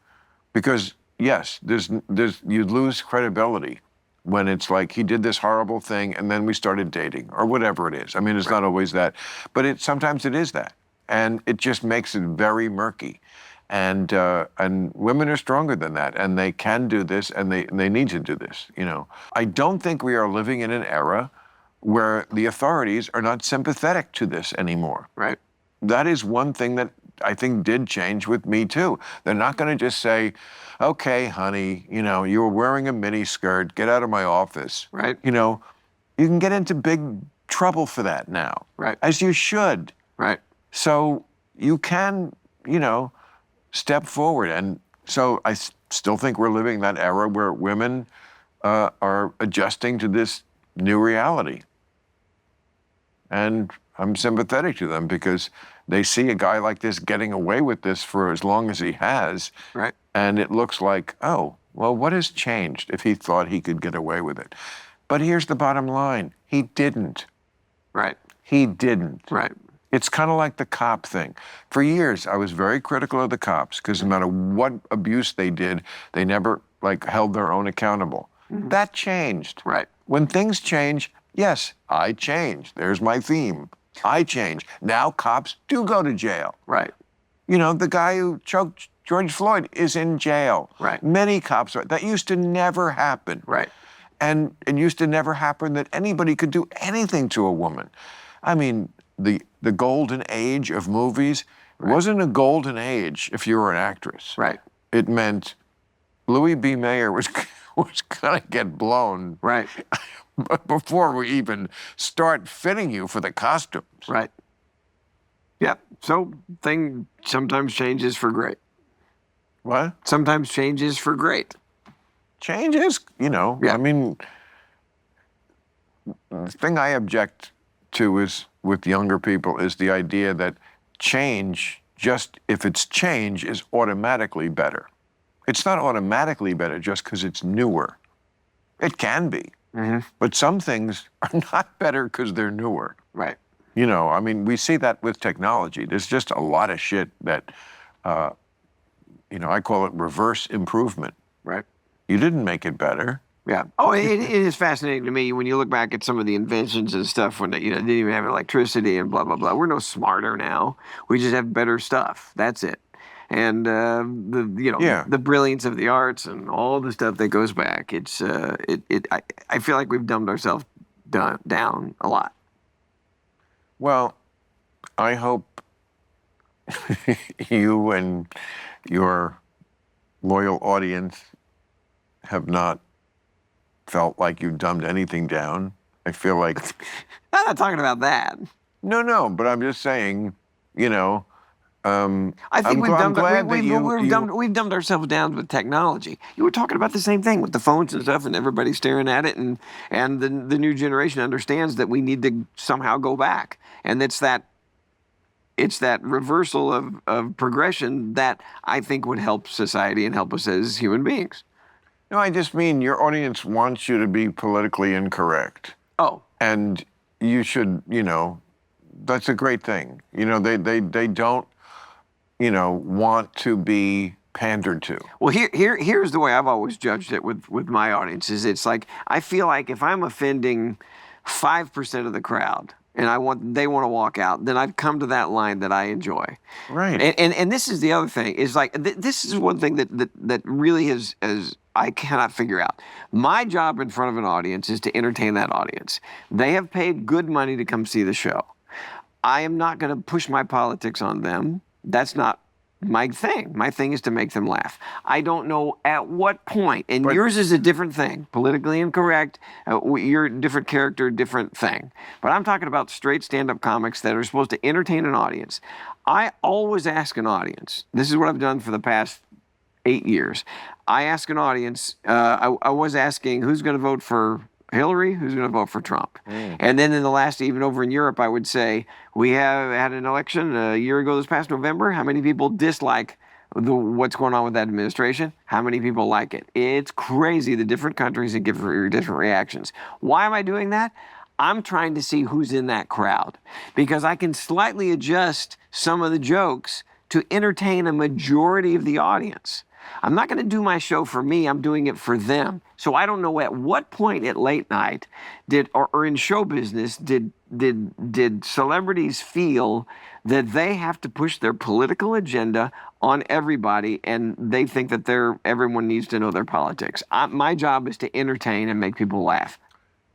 because yes, you lose credibility when it's like he did this horrible thing and then we started dating or whatever it is. I mean, it's not always that, but sometimes it is that. And it just makes it very murky. And women are stronger than that, and they can do this, and they need to do this. I don't think we are living in an era where the authorities are not sympathetic to this anymore. Right. That is one thing that I think did change with Me Too. They're not going to just say, okay, honey, you were wearing a mini skirt, get out of my office. Right. You can get into big trouble for that now. Right. As you should. Right. So you can, step forward. And so I still think we're living that era where women are adjusting to this new reality. And I'm sympathetic to them because they see a guy like this getting away with this for as long as he has. Right. And it looks like, oh, well, what has changed if he thought he could get away with it? But here's the bottom line. He didn't. Right. He didn't. Right. It's kind of like the cop thing. For years, I was very critical of the cops because no matter what abuse they did, they never held their own accountable. Mm-hmm. That changed. Right. When things change, yes, I change. There's my theme. I change. Now cops do go to jail. Right. The guy who choked George Floyd is in jail. Right. Many cops are. That used to never happen. Right. And it used to never happen that anybody could do anything to a woman. I mean, the golden age of movies wasn't a golden age if you were an actress. Right. It meant Louis B. Mayer was gonna get blown. Right. Before we even start fitting you for the costumes. Right. Yeah. So thing sometimes changes for great. What? Sometimes changes for great. Changes, Yeah. I mean, the thing I object to is with younger people is the idea that change, just if it's change, is automatically better. It's not automatically better just because it's newer. It can be. Mm-hmm. But some things are not better because they're newer. Right. I mean, we see that with technology. There's just a lot of shit that, I call it reverse improvement. Right. You didn't make it better. Yeah. Oh, it is fascinating to me when you look back at some of the inventions and stuff when they, didn't even have electricity and blah, blah, blah. We're no smarter now. We just have better stuff. That's it. And the brilliance of the arts and all the stuff that goes back. It's I feel like we've dumbed ourselves down a lot. Well, I hope you and your loyal audience have not felt like you've dumbed anything down. I feel like... I'm not talking about that. No, but I'm just saying, you know... I think I'm glad that we've dumbed ourselves down with technology. You were talking about the same thing with the phones and stuff, and everybody staring at it, and the new generation understands that we need to somehow go back, and it's that reversal of progression that I think would help society and help us as human beings. No, I just mean your audience wants you to be politically incorrect. Oh. And you should, you know, that's a great thing. You know, they don't, you know, want to be pandered to. Well, here's the way I've always judged it with my audiences. It's like, I feel like if I'm offending 5% of the crowd and they want to walk out, then I've come to that line that I enjoy. Right. And this is the other thing, is like, this is one thing that really is I cannot figure out. My job in front of an audience is to entertain that audience. They have paid good money to come see the show. I am not going to push my politics on them. That's not my thing. My thing is to make them laugh. I don't know at what point, and yours is a different thing, politically incorrect, you're a different character, different thing. But I'm talking about straight stand-up comics that are supposed to entertain an audience. I always ask an audience, this is what I've done for the past 8 years. I ask an audience, I was asking who's going to vote for Hillary, who's going to vote for Trump. And then in the last, even over in Europe, I would say, we have had an election a year ago this past November. How many people dislike what's going on with that administration? How many people like it? It's crazy, the different countries that give different reactions. Why am I doing that? I'm trying to see who's in that crowd, because I can slightly adjust some of the jokes to entertain a majority of the audience. I'm not going to do my show for me. I'm doing it for them. So I don't know at what point at late night or in show business did celebrities feel that they have to push their political agenda on everybody, and they think that everyone needs to know their politics. My job is to entertain and make people laugh.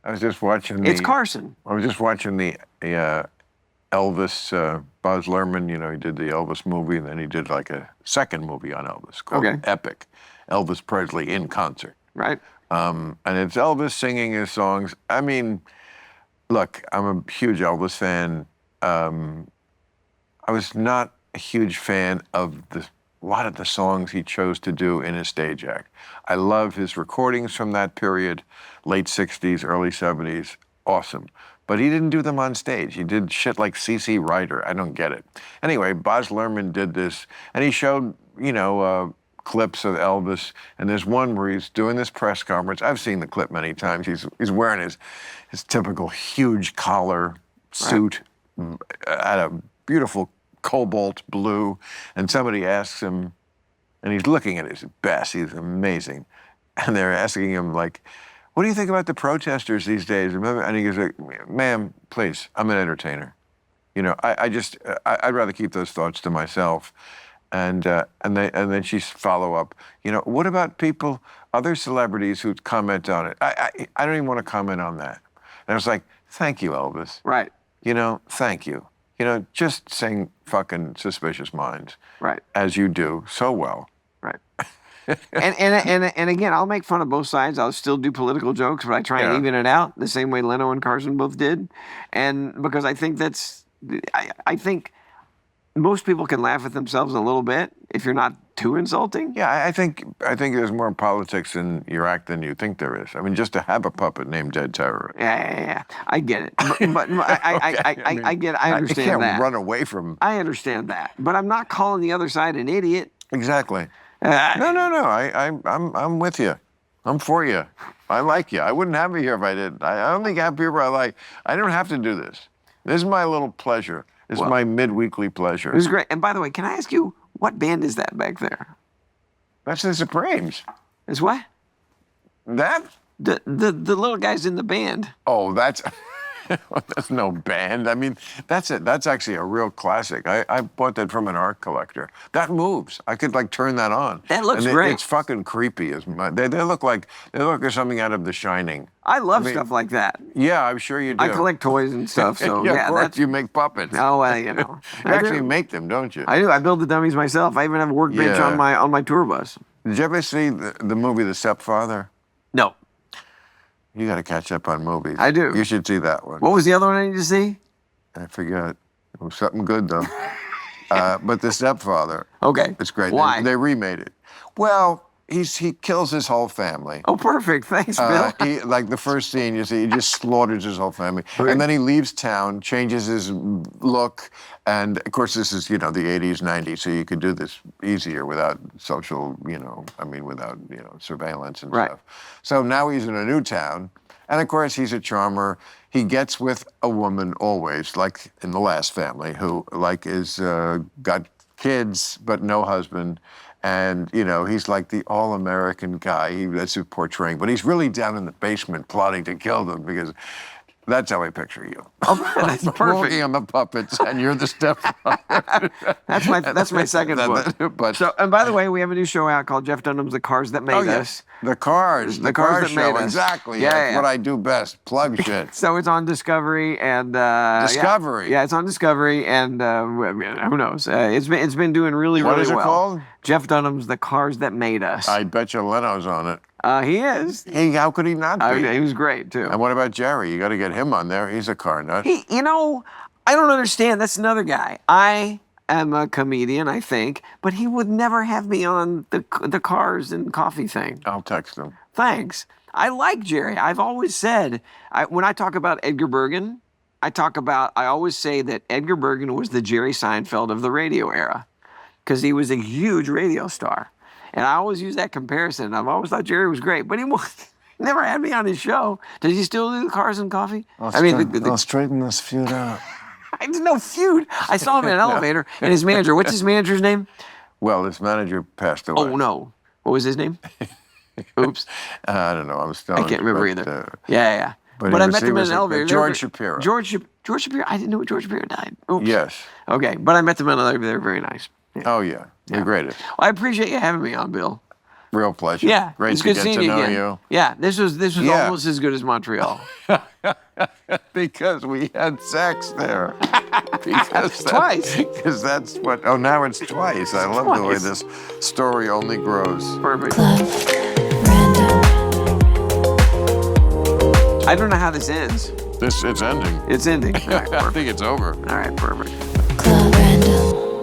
I was just watching It's Carson. I was just watching the Elvis, Baz Luhrmann, you know, he did the Elvis movie, and then he did like a second movie on Elvis called Epic, Elvis Presley in Concert. Right. And it's Elvis singing his songs. I mean, look, I'm a huge Elvis fan. I was not a huge fan of a lot of the songs he chose to do in his stage act. I love his recordings from that period, late 60s, early 70s, awesome. But he didn't do them on stage. He did shit like C.C. Ryder. I don't get it. Anyway, Baz Luhrmann did this, and he showed, you know, clips of Elvis, and there's one where he's doing this press conference. I've seen the clip many times. He's wearing his typical huge collar suit at a beautiful cobalt blue, and somebody asks him, and he's looking at his best. He's amazing. And they're asking him, like, what do you think about the protesters these days? And he goes, like, ma'am, please, I'm an entertainer. You know, I'd rather keep those thoughts to myself. And then she follow up, you know, what about other celebrities who comment on it? I don't even want to comment on that. And I was like, thank you, Elvis. Right. You know, thank you. You know, just sing fucking Suspicious Minds. Right. As you do so well. Right. and again, I'll make fun of both sides. I'll still do political jokes, but I try and even it out the same way Leno and Carson both did. And because I think I think most people can laugh at themselves a little bit if you're not too insulting. Yeah, I think there's more politics in your act than you think there is. I mean, just to have a puppet named Dead Terrorist. Yeah. I get it. But I get it. I understand that. I can't run away from... I understand that. But I'm not calling the other side an idiot. Exactly. No. I'm with you. I'm for you. I like you. I wouldn't have you here if I didn't. I only have people I like. I don't have to do this. This is my little pleasure. It's my mid-weekly pleasure. It was great. And by the way, can I ask you, what band is that back there? That's the Supremes. Is what? That? The little guys in the band. Oh, that's no band. I mean, that's it. That's actually a real classic. I bought that from an art collector. That moves. I could like turn that on. That looks great. It's fucking creepy. They look like something out of The Shining. I love stuff like that. Yeah, I'm sure you do. I collect toys and stuff, so yeah, of course you make puppets. Oh, well, you know. You actually make them, don't you? I do. I build the dummies myself. I even have a workbench on my tour bus. Did you ever see the movie The Stepfather? No. You got to catch up on movies. I do. You should see that one. What was the other one I need to see? I forget. It was something good, though. But The Stepfather. Okay. It's great. Why? They remade it. Well, he kills his whole family. Oh, perfect. Thanks, Bill. Like the first scene, you see, he just slaughters his whole family. Okay. And then he leaves town, changes his look. And of course, this is, the 80s, 90s, so you could do this easier without social, without, surveillance and Right. stuff. So now he's in a new town. And of course, he's a charmer. He gets with a woman always, like in The Last Family, who is got kids but no husband. And, he's like the all-American guy. That's who portraying. But he's really down in the basement plotting to kill them because that's how I picture you. Oh, that's perfect. Working on the puppets, and you're the stepfather. That's my second book. But So, and by the way, we have a new show out called Jeff Dunham's The Cars That Made Us. The Cars. The Cars That show. Made Us. Exactly. Yeah, That's yeah. what I do best. Plug shit. So it's on Discovery and Discovery? Yeah, it's on Discovery and who knows? It's been doing really What really is it well. called? Jeff Dunham's The Cars That Made Us. I bet you Leno's on it. He is. Hey, how could he not be? He was great too. And what about Jerry? You got to get him on there. He's a car nut. I don't understand. That's another guy. I am a comedian, I think, but he would never have me on the cars and coffee thing. I'll text him. Thanks. I like Jerry. I've always said, when I talk about Edgar Bergen, I always say that Edgar Bergen was the Jerry Seinfeld of the radio era because he was a huge radio star. And I always use that comparison. I've always thought Jerry was great, but he never had me on his show. Does he still do the cars and coffee? I'll straighten this feud out. There's no feud. I saw him in an elevator, and his manager, what's his manager's name? Well, his manager passed away. Oh, no. What was his name? Oops. I don't know. I was I can't remember either. Yeah. But I met him in an elevator. George Shapiro. George Shapiro. I didn't know George Shapiro died. Oops. Yes. Okay, but I met them in an elevator. They were very nice. Yeah. Oh, yeah. You're greatest. Well, I appreciate you having me on, Bill. Real pleasure. Yeah. Great it's to good get seeing to you know again. you. Yeah. This was Yeah. almost as good as Montreal. Because we had sex there. Twice. Because that's what. Oh, now it's twice. I love the way this story only grows. Perfect. Club Random. I don't know how this ends. It's ending. It's ending. All right, I perfect. think it's over. All right, perfect. Club Random.